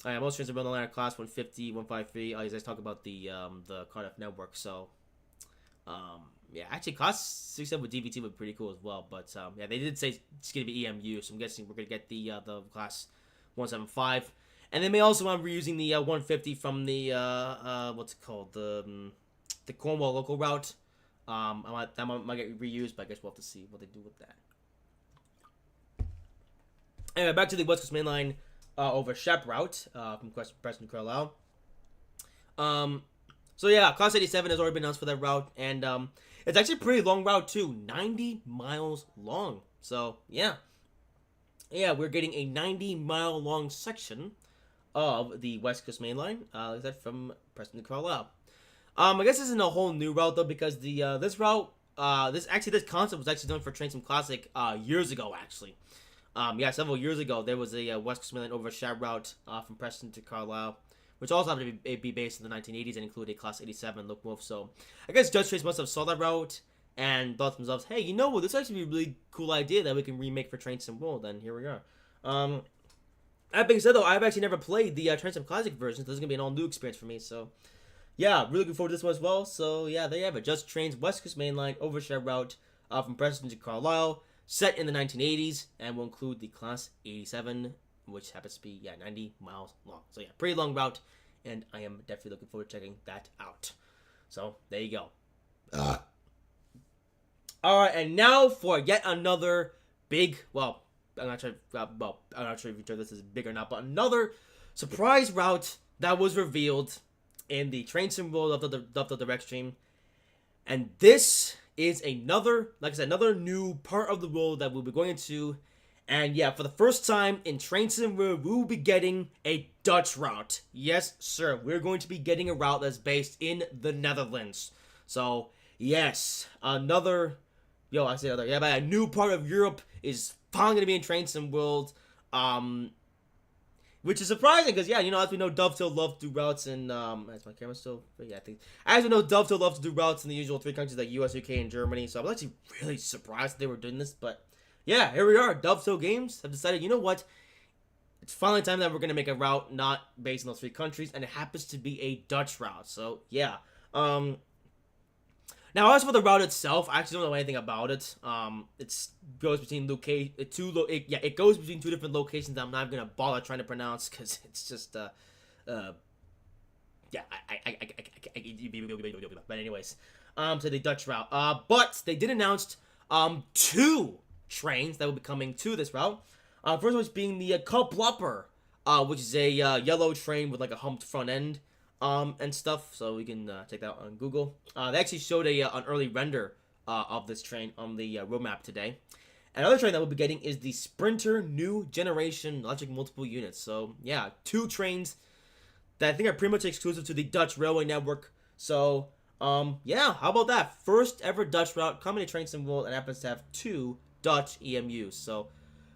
A: trains are built on the Class 150, 153. You guys talk about the Cardiff network. So, yeah, actually, Class 67 with DVT would be pretty cool as well. But, yeah, they did say it's going to be EMU, so I'm guessing we're going to get the Class 175. And they may also want reusing the 150 from the, what's it called? The Cornwall local route. That might get reused, but I guess we'll have to see what they do with that. Anyway, back to the West Coast Main Line over Shep route from Preston to Carlisle. So yeah, Class 87 has already been announced for that route, and it's actually a pretty long route too, 90 miles long. So yeah, we're getting a 90-mile long section of the West Coast Main Line, like that from Preston to Carlisle. I guess this isn't a whole new route though, because the this route, this concept was actually done for Train Sim Classic years ago, actually. Several years ago, there was a West Coast Main Line over Shep route from Preston to Carlisle, which also happened to be based in the 1980s and included a Class 87 locomotive. So I guess Judge Trace must have saw that route and thought to themselves, hey, you know what, this actually be a really cool idea that we can remake for Train Sim World, and here we are. That being said though, I've actually never played the Train Sim Classic version, so this is going to be an all-new experience for me, so yeah, really looking forward to this one as well. So yeah, there you have it. Just Trains West Coast Main Line over Shep route from Preston to Carlisle, set in the 1980s, and will include the Class 87, which happens to be 90 miles long. So yeah, pretty long route, and I am definitely looking forward to checking that out. So there you go. All right, and now for yet another big, well, I'm not sure if this is big or not, but another surprise route that was revealed in the Train Sim World of the Dovetail Direct stream. And this is another, like I said, another new part of the world that we'll be going into. And yeah, for the first time in Train Sim World, we will be getting a Dutch route. Yes, sir, we're going to be getting a route that's based in the Netherlands. So, yes, but a new part of Europe is finally going to be in Train Sim World. Which is surprising because, as we know, Dovetail loves to do routes in, is my camera still? Yeah, I think. As we know, Dovetail loves to do routes in the usual 3 countries like US, UK, and Germany. So I was actually really surprised they were doing this. But yeah, here we are. Dovetail Games have decided, you know what? It's finally time that we're going to make a route not based in those 3 countries. And it happens to be a Dutch route. So yeah. Now, as for the route itself, I actually don't know anything about it. It goes between it goes between two different locations that I'm not gonna bother trying to pronounce because it's just yeah, but anyways, to the Dutch route. But they did announce two trains that will be coming to this route. First one being the Koplopper, which is a yellow train with like a humped front end. And stuff, so we can take that on Google. They actually showed an early render of this train on the roadmap today. Another train that we'll be getting is the Sprinter New Generation Electric Multiple Units. So, yeah, two trains that I think are pretty much exclusive to the Dutch Railway Network. So, yeah, how about that? First ever Dutch route coming to Train Sim World and happens to have two Dutch EMUs. So,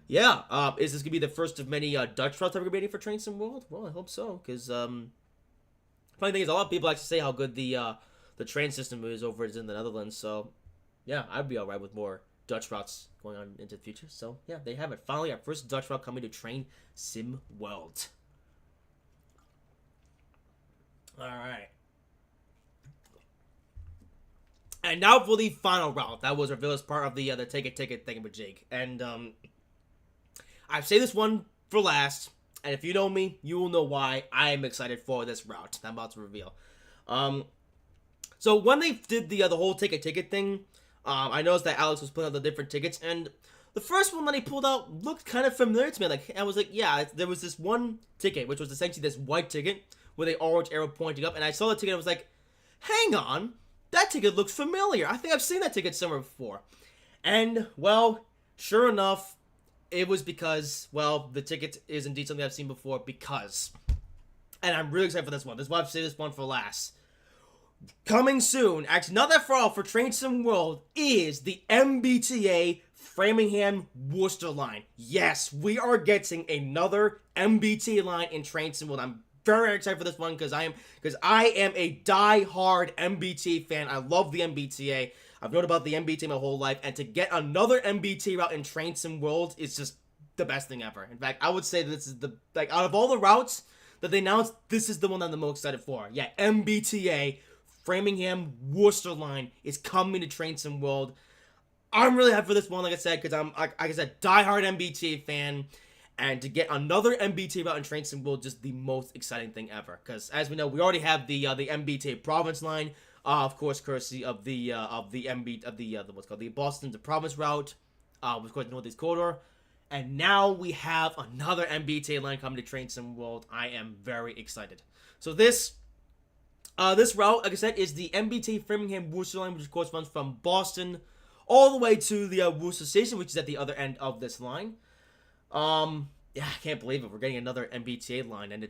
A: yeah, is this going to be the first of many Dutch routes that we're going to be getting for Train Sim World? Well, I hope so, because, funny thing is, a lot of people actually say how good the train system is over in the Netherlands. So, yeah, I'd be alright with more Dutch routes going on into the future. So, yeah, they have it. Finally, our first Dutch route coming to Train Sim World. Alright. And now for the final route. That was revealed as part of the Take a Ticket thingamajig. And, I say this one for last. And if you know me, you will know why I am excited for this route that I'm about to reveal. So when they did the whole Take a Ticket thing, I noticed that Alex was putting out the different tickets, and the first one that he pulled out looked kind of familiar to me. Like, I was like, yeah, there was this one ticket, which was essentially this white ticket with an orange arrow pointing up, and I saw the ticket and I was like, hang on, that ticket looks familiar. I think I've seen that ticket somewhere before. And, well, sure enough, it was because, well, the ticket is indeed something I've seen before because, and I'm really excited for this one. This is why I've saved this one for last. Coming soon, actually not that far off for Train Sim World, is the MBTA Framingham Worcester line. Yes, we are getting another MBTA line in Train Sim World. I'm very excited for this one because I am a die-hard MBTA fan. I love the MBTA. I've known about the MBTA my whole life, and to get another MBTA route in Train Sim World is just the best thing ever. In fact, I would say this is out of all the routes that they announced, this is the one that I'm the most excited for. Yeah, MBTA Framingham Worcester line is coming to Train Sim World. I'm really hyped for this one, like I said, because I'm, like I said, diehard MBTA fan. And to get another MBTA route in Train Sim World, just the most exciting thing ever. Because as we know, we already have the MBTA Province line. Of course, courtesy of the what's called the Boston to Province route, of course, the Northeast Corridor, and now we have another MBTA line coming to Train Sim World. I am very excited. So this route, like I said, is the MBTA Framingham Worcester line, which of course runs from Boston all the way to the Worcester station, which is at the other end of this line. Yeah, I can't believe it. We're getting another MBTA line, and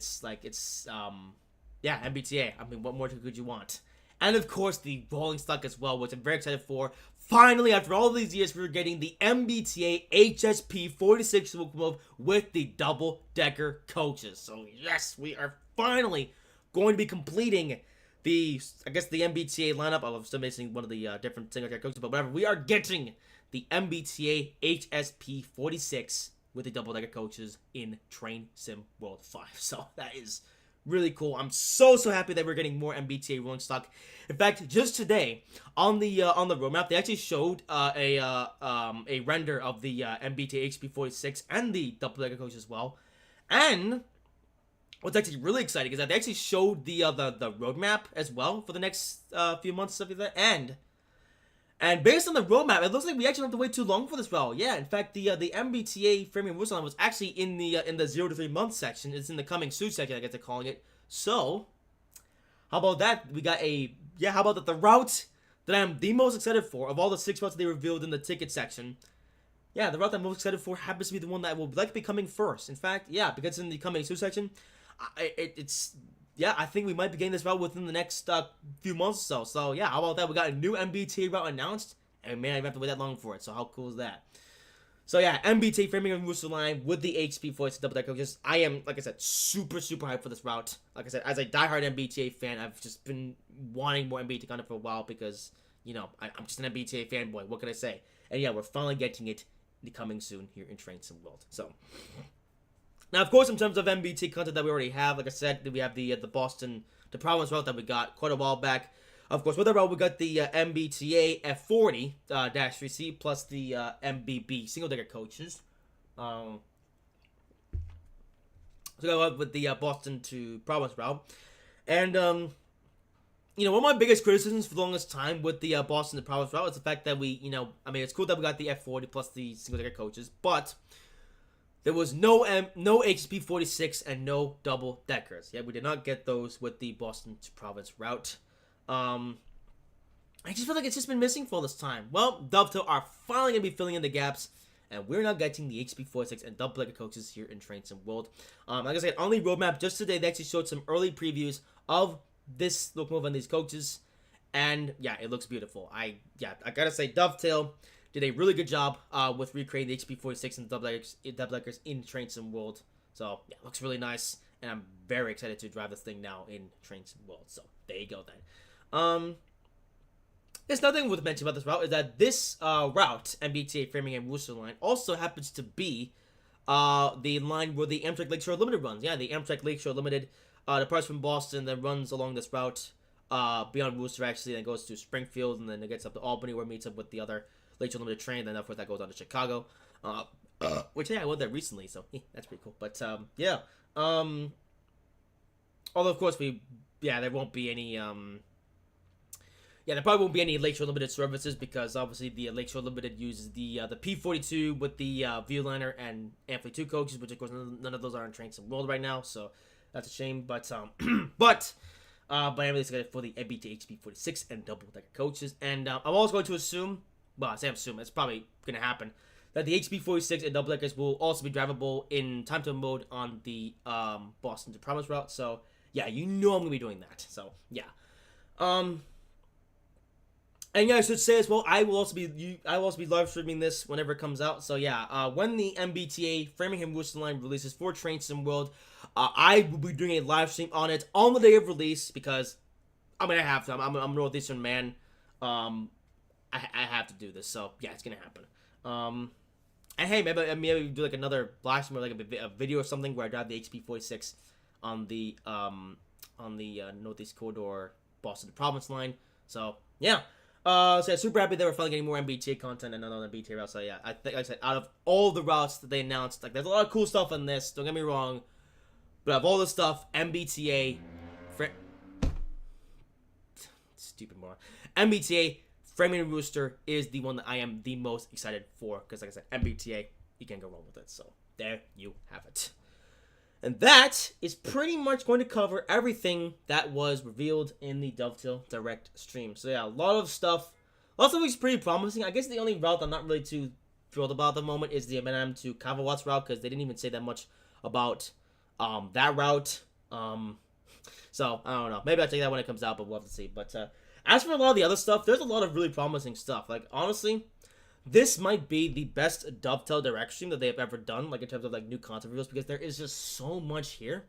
A: yeah, MBTA. I mean, what more could you want? And of course, the rolling stock as well, which I'm very excited for. Finally, after all these years, we're getting the MBTA HSP 46 locomotive with the double-decker coaches. So yes, we are finally going to be completing the MBTA lineup. I'm still missing one of the different single-decker coaches, but whatever. We are getting the MBTA HSP 46 with the double-decker coaches in Train Sim World 5. So that is really cool. I'm so happy that we're getting more MBTA rolling stock. In fact, just today on the roadmap, they actually showed a render of the MBTA HSP 46 and the double-decker coach as well. And what's actually really exciting is that they actually showed the roadmap as well for the next few months, stuff like that. And based on the roadmap, it looks like we actually don't have to wait too long for this route. Yeah, in fact, the MBTA Framingham Worcester line was actually in the 0 to 3 month section. It's in the coming soon section, I guess they're calling it. So, how about that? How about that? The route that I'm the most excited for of all the 6 routes they revealed in the ticket section. Yeah, the route that I'm most excited for happens to be the one that will likely be coming first. In fact, yeah, because it's in the coming soon section, I think we might be getting this route within the next few months or so. So, yeah, how about that? We got a new MBTA route announced, and we may not even have to wait that long for it. So, how cool is that? So, yeah, MBTA Framingham Worcester line with the HP voice double-decker coaches. I am, like I said, super hyped for this route. Like I said, as a diehard MBTA fan, I've just been wanting more MBTA content for a while because, you know, I'm just an MBTA fanboy. What can I say? And, yeah, we're finally getting it coming soon here in Train Sim World. So, now, of course, in terms of MBT content that we already have, like I said, we have the Boston to Providence route that we got quite a while back. Of course, with that route, we got the MBTA F40 -3C plus the MBB single decker coaches. So go up with the Boston to Providence route, and one of my biggest criticisms for the longest time with the Boston to Providence route is the fact that it's cool that we got the F40 plus the single decker coaches, but there was no HSP 46 and no double deckers. Yeah, we did not get those with the Boston to Providence route. I just feel like it's just been missing for all this time. Well, Dovetail are finally going to be filling in the gaps, and we're not getting the HSP 46 and double decker coaches here in Train Sim World. Like I said, on the roadmap just today, they actually showed some early previews of this locomotive and these coaches, and yeah, it looks beautiful. I gotta say, Dovetail did a really good job with recreating the HSP 46 and double deckers in Train Sim World. So yeah, it looks really nice, and I'm very excited to drive this thing now in Train Sim World. So there you go then. There's nothing worth mentioning about this route is that this route, MBTA Framingham Worcester line, also happens to be the line where the Amtrak Lakeshore Limited runs. Yeah, the Amtrak Lakeshore Limited departs from Boston, then runs along this route beyond Worcester, actually, then goes to Springfield, and then it gets up to Albany, where it meets up with the other Lakeshore Limited train. Then, of course, that goes on to Chicago, which, yeah, I went there recently, so that's pretty cool. But, yeah. Although, of course, there won't be any, there probably won't be any Lakeshore Limited services because obviously the Lakeshore Limited uses the P42 with the Viewliner and Ampli 2 coaches, which of course none of those are in Train Sim World right now, so that's a shame. But I'm really excited for the MBT HB 46 and double decker coaches, and I'm also going to assume, it's probably going to happen, that the HB 46 and double deckers will also be drivable in time to mode on the Boston to Providence route. So yeah, I'm gonna be doing that. So yeah. And yeah, I should say as well, I will also be live streaming this whenever it comes out. So yeah, when the MBTA Framingham Worcester line releases for Train Sim World, I will be doing a live stream on it on the day of release because I have to. I'm a Northeastern man. I have to do this. So yeah, it's gonna happen. And hey, maybe do like another live stream or like a video or something where I drive the HP 46 on the Northeast Corridor Boston to Providence line. So yeah. So yeah, super happy they were finally getting more MBTA content and another MBTA route. So yeah, I think, like I said, out of all the routes that they announced, like there's a lot of cool stuff in this. Don't get me wrong, but out of all this stuff, stupid moron, MBTA Framingham Rooster is the one that I am the most excited for because, like I said, MBTA, you can't go wrong with it. So there you have it. And that is pretty much going to cover everything that was revealed in the Dovetail Direct stream. So yeah, a lot of stuff is pretty promising. I guess the only route I'm not really too thrilled about at the moment is the M&M to Kavawat's route because they didn't even say that much about that route. So I don't know. Maybe I'll take that when it comes out, but we'll have to see. But as for a lot of the other stuff, there's a lot of really promising stuff. Like honestly, this might be the best Dovetail Direct stream that they have ever done, like in terms of like new content reveals, because there is just so much here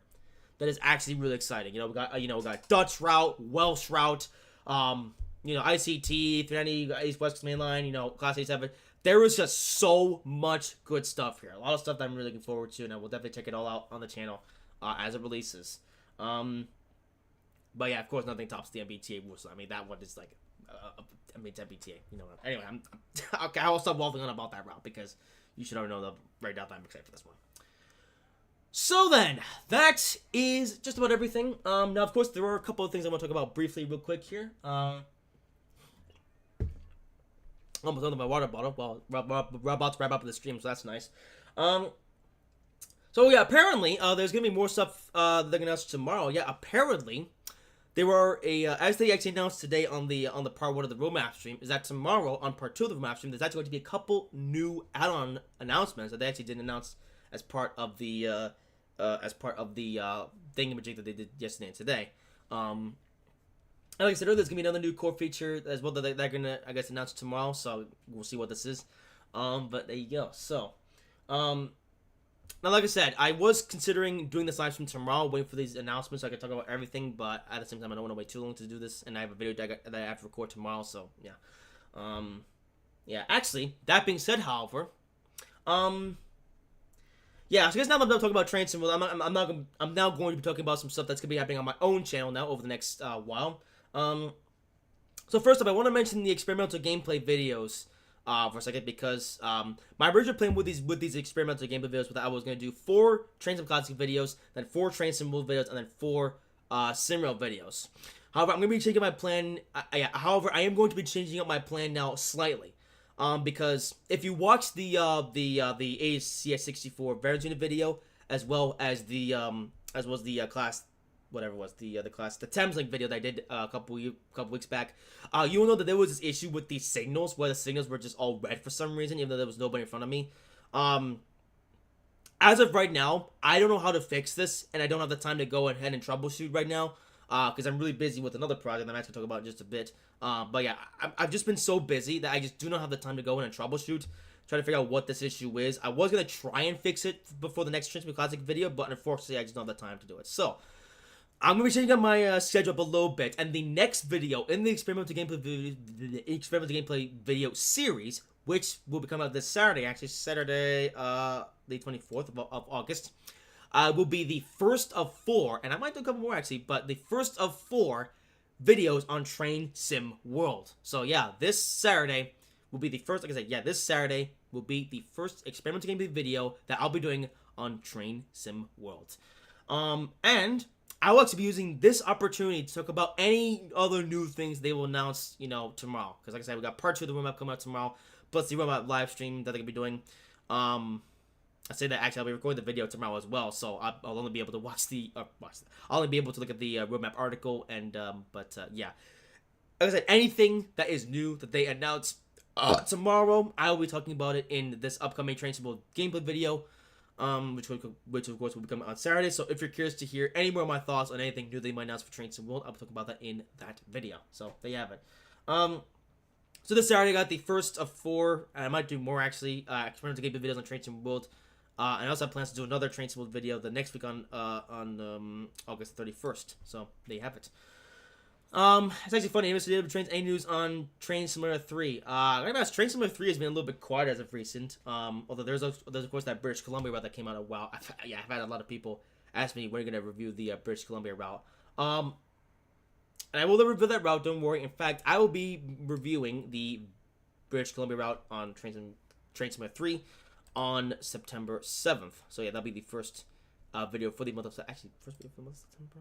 A: that is actually really exciting. We got Dutch route, Welsh route, ICT, 390 East West Main Line, Class 87. There is just so much good stuff here. A lot of stuff that I'm really looking forward to, and I will definitely check it all out on the channel as it releases. But yeah, of course, nothing tops the MBTA Worcester. That one is like. It's MBTA, Anyway, okay, I'll stop waffling on about that route because you should already know the right now that I'm excited for this one. So then, that is just about everything. Now, of course, there are a couple of things I want to talk about briefly, real quick here. Almost under my water bottle. Well, we're about to wrap up the stream, so that's nice. So yeah, apparently, there's gonna be more stuff they're gonna announce tomorrow. Yeah, apparently. There were as they actually announced today on the part 1 of the roadmap stream, is that tomorrow on part 2 of the roadmap stream, there's actually going to be a couple new add-on announcements that they actually didn't announce as part of the thingamajig that they did yesterday and today. And like I said earlier, there's gonna be another new core feature as well that they're gonna, I guess, announce tomorrow. So we'll see what this is. But there you go. So, now, like I said, I was considering doing this live stream tomorrow, waiting for these announcements so I could talk about everything, but at the same time, I don't want to wait too long to do this, and I have a video that I have to record tomorrow, so, yeah. Yeah, actually, that being said, however, yeah, so I guess now that I'm done talking about Train Sim, I'm now going to be talking about some stuff that's going to be happening on my own channel now over the next while. So first up, I want to mention the experimental gameplay videos for a second, because my original plan with these experimental gameplay videos was that I was going to do 4 Train Sim Classic videos, then 4 Train Sim World videos, and then 4 Simrail videos. However, I'm going to be changing my plan. I am going to be changing up my plan now slightly. Because if you watch the ACS64 variance unit video, as well as the class, whatever it was, the Thames Link video that I did a couple weeks back, you will know that there was this issue with the signals, where the signals were just all red for some reason, even though there was nobody in front of me. As of right now, I don't know how to fix this, and I don't have the time to go ahead and troubleshoot right now, because I'm really busy with another project I'm actually going to talk about in just a bit. But yeah, I've just been so busy that I just do not have the time to go in and troubleshoot, try to figure out what this issue is. I was going to try and fix it before the next Train Sim Classic video, but unfortunately I just don't have the time to do it. So I'm going to be changing up my schedule up a little bit, and the next video in the experimental gameplay video series, which will be coming out this Saturday, actually Saturday, the 24th of August, will be the first of 4, and I might do a couple more actually, but the first of 4 videos on Train Sim World. So yeah, this Saturday will be the first, like I said, yeah, this Saturday will be the first experimental gameplay video that I'll be doing on Train Sim World. And I will actually be using this opportunity to talk about any other new things they will announce, tomorrow. Because like I said, we got part 2 of the roadmap coming out tomorrow, plus the roadmap live stream that they're going to be doing. I say that actually I'll be recording the video tomorrow as well, so I'll only be able to I'll only be able to look at the roadmap article, and yeah. Like I said, anything that is new that they announce tomorrow, I will be talking about it in this upcoming Train Sim World gameplay video, which of course will be coming on Saturday. So if you're curious to hear any more of my thoughts on anything new they might announce for Train Sim World, I'll be talking about that in that video. So there you have it. So this Saturday I got the first of 4, and I might do more actually, experimental gameplay videos on Train Sim World. I also have plans to do another Train Sim World video the next week on August 31st. So there you have it. It's actually funny. Any news on Train Simulator 3? Train Simulator 3 has been a little bit quiet as of recent. Although there's of course that British Columbia route that came out a while. I've had a lot of people ask me when you're gonna review the British Columbia route. And I will review that route. Don't worry. In fact, I will be reviewing the British Columbia route on Train Simulator 3 on September 7th. So yeah, that'll be the first video for the month of September. First video for the month of September.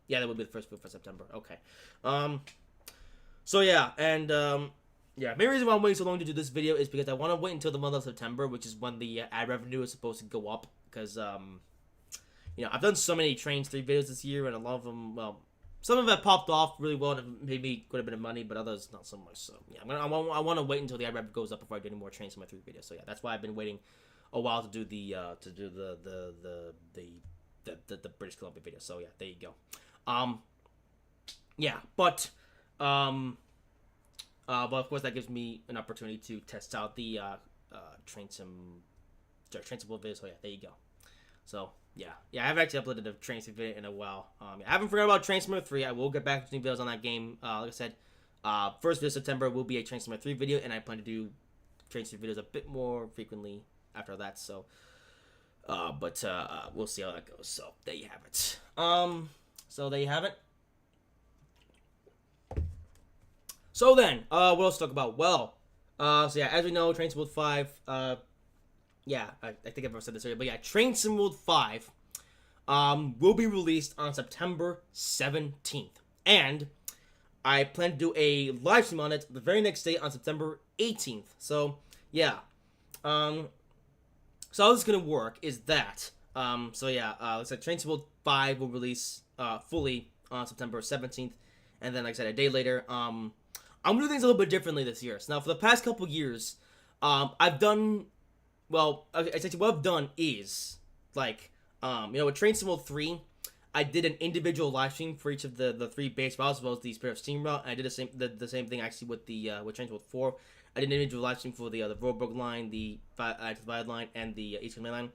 A: Yeah, that would be the first video for September. Okay. So yeah, and yeah, main reason why I'm waiting so long to do this video is because I want to wait until the month of September, which is when the ad revenue is supposed to go up. Because I've done so many Trains 3 videos this year, and a lot of them, well, some of them have popped off really well and made me quite a bit of money, but others not so much. So yeah, I want to wait until the ad revenue goes up before I do any more Trains in my 3 videos. So yeah, that's why I've been waiting a while to do the British Columbia video. So yeah, there you go. Yeah, but of course that gives me an opportunity to test out the Train Sim World video. So yeah, there you go. So yeah, I haven't actually uploaded a Train Sim video in a while. I haven't forgotten about Train Sim 3. I will get back to doing videos on that game. Like I said, first video of September will be a Train Sim 3 video, and I plan to do Train Sim videos a bit more frequently after that. So, but we'll see how that goes. So there you have it. So there you have it. So then, what else to talk about? Well, so yeah, as we know, Train Sim World 5, yeah, I think I've ever said this earlier, but yeah, Train Sim World 5, will be released on September 17th. And I plan to do a live stream on it the very next day on September 18th. So, yeah. So how this is going to work is that, so yeah, looks like Train Sim World 5 will release, fully on September 17th. And then, like I said, a day later, I'm going to do things a little bit differently this year. So now, for the past couple years, I've done, well, essentially what I've done is, like, with Train Sim World 3, I did an individual live stream for each of the 3 base routes, as well as the Spirit of Steam route. And I did the same thing, actually, with with Train Sim World 4. I did an individual live stream for the Roadbrook line, the Divide line, and the East Coast line.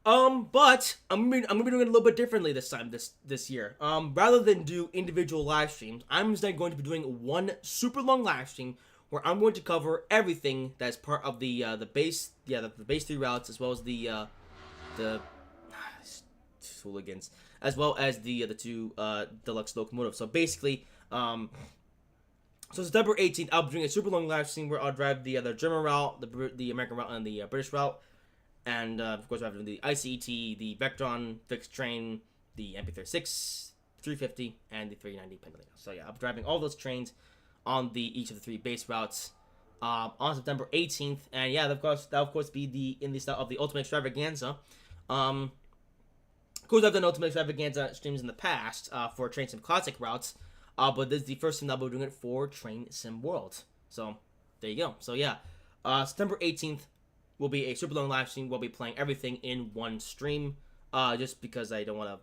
A: But I'm gonna be doing it a little bit differently this time, this year. Rather than do individual live streams, I'm instead going to be doing one super long live stream where I'm going to cover everything that's part of the base 3 routes, as well as the hooligans, as well as the 2 deluxe locomotives. So basically, So September 18th, I'll be doing a super long live stream where I'll drive the German route, the American route, and the British route. And, of course, we're having the ICET, the Vectron fixed train, the MP36, 350, and the 390 Pendolino. So, yeah, I'm driving all those trains on each of the 3 base routes on September 18th. And, yeah, that'll, of course, be in the style of the Ultimate Extravaganza. Of course, I've done Ultimate Extravaganza streams in the past for Train Sim Classic routes. But this is the first time that we're doing it for Train Sim World. So, there you go. So, yeah, September 18th will be a super long live stream. We'll be playing everything in one stream. Just because I don't want to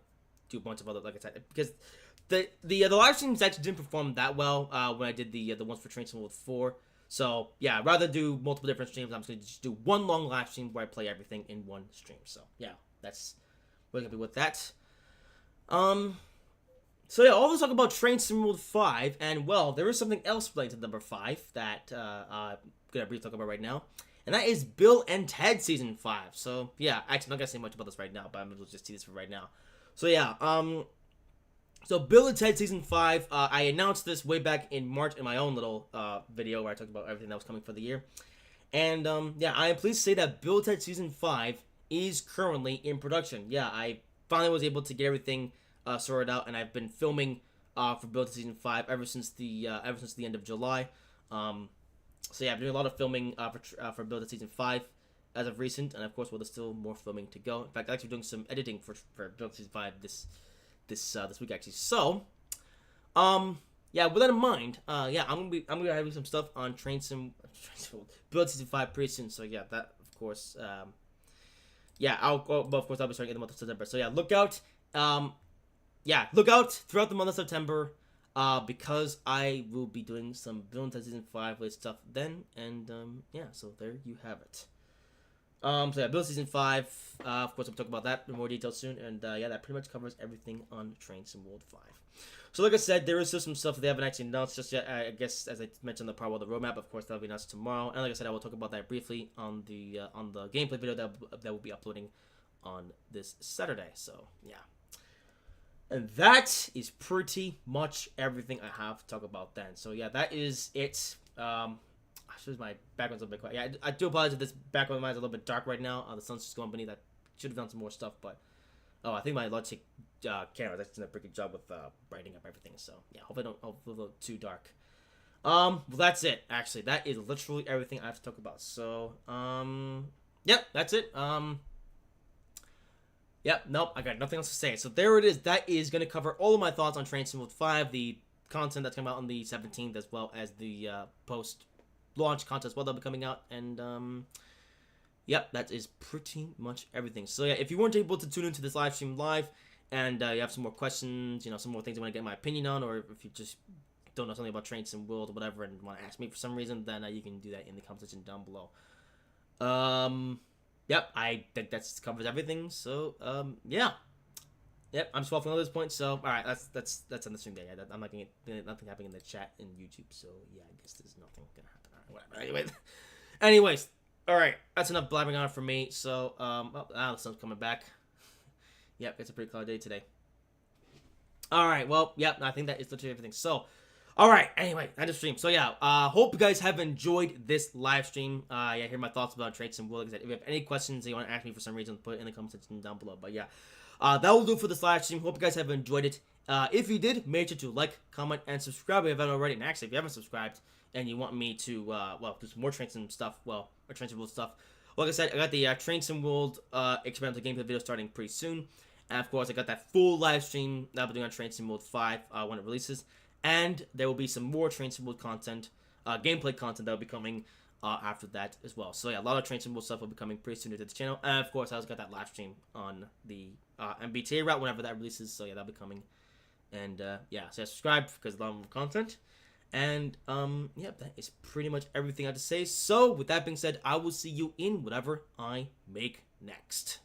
A: do a bunch of other, like I said, because the live streams actually didn't perform that well when I did the ones for Train Sim World 4. So, yeah, rather than do multiple different streams, I'm just going to just do one long live stream where I play everything in one stream. So, yeah, that's what I'm going to be with that. So yeah, all this talk about Train Sim World 5, and well, there is something else related to number 5 that I'm gonna briefly talk about right now, and that is Bill and Ted Season 5. So yeah, actually I'm not gonna say much about this right now, but I'm gonna just see this for right now. So yeah, so Bill and Ted Season 5, I announced this way back in March in my own little video where I talked about everything that was coming for the year, and yeah, I am pleased to say that Bill and Ted Season 5 is currently in production. Yeah, I finally was able to get everything sorted out, and I've been filming for Build to Season 5 ever since the end of July. So yeah, I'm doing a lot of filming for Build to Season 5 as of recent, and of course, well, there's still more filming to go. In fact, I'm actually doing some editing for Build to Season 5 this week actually. So, yeah, with that in mind, yeah, I'm gonna be having some stuff on Build to Season 5 pretty soon. So yeah, that of course, yeah, of course I'll be starting in the month of September. So yeah, look out. Yeah, look out throughout the month of September, because I will be doing some Bill and Ted Season 5 related stuff then, and, yeah, so there you have it. So yeah, Bill Season 5, of course I'll talk about that in more detail soon, and, yeah, that pretty much covers everything on Train Sim World 5. So like I said, there is still some stuff they haven't actually announced just yet. I guess, as I mentioned, the part of the roadmap, of course, that'll be announced tomorrow, and like I said, I will talk about that briefly on the gameplay video that will be uploading on this Saturday, so, yeah. And that is pretty much everything I have to talk about then. So yeah, that is it. My background's a little bit quiet. Yeah, I do apologize if this background of mine is a little bit dark right now. The sun's just going beneath. I should have done some more stuff, but I think my Logitech camera is doing a pretty good job with brightening up everything. So yeah, hope I don't look too dark. Well, that's it. Actually, that is literally everything I have to talk about. So yep, that's it. Yep, nope, I got nothing else to say. So there it is. That is going to cover all of my thoughts on Train Sim World 5, the content that's coming out on the 17th, as well as the post-launch content as well that'll be coming out. And, yep, that is pretty much everything. So yeah, if you weren't able to tune into this live stream live, and you have some more questions, some more things you want to get my opinion on, or if you just don't know something about Train Sim World or whatever and want to ask me for some reason, then you can do that in the comment section down below. Yep, I think that covers everything. So, yeah. Yep, I'm just waffling on this point. So, all right, that's on the stream day. I'm not gonna get nothing happening in the chat in YouTube. So, yeah, I guess there's nothing gonna happen. All right, whatever. Anyways, all right, that's enough blabbing on for me. So, the sun's coming back. Yep, it's a pretty cloudy day today. All right, well, yep, I think that is literally everything. So, all right, anyway, end of stream. So yeah, hope you guys have enjoyed this live stream. Yeah, hear my thoughts about Train Sim World. If you have any questions that you want to ask me for some reason, put it in the comment section down below. But yeah, that will do for this live stream. Hope you guys have enjoyed it. If you did, make sure to like, comment, and subscribe if you haven't already. And actually, if you haven't subscribed and you want me to, do some more Train Sim stuff, or Train Sim World stuff, like I said, I got the Train Sim World experimental gameplay video starting pretty soon. And of course, I got that full live stream that I'll be doing on Train Sim World 5 when it releases. And there will be some more Train Sim World content, gameplay content that will be coming after that as well. So yeah, a lot of Train Sim World stuff will be coming pretty soon to the channel. And of course, I also got that live stream on the MBTA route whenever that releases. So yeah, that'll be coming. And yeah, so yeah, subscribe because a lot more content. And yeah, that is pretty much everything I have to say. So with that being said, I will see you in whatever I make next.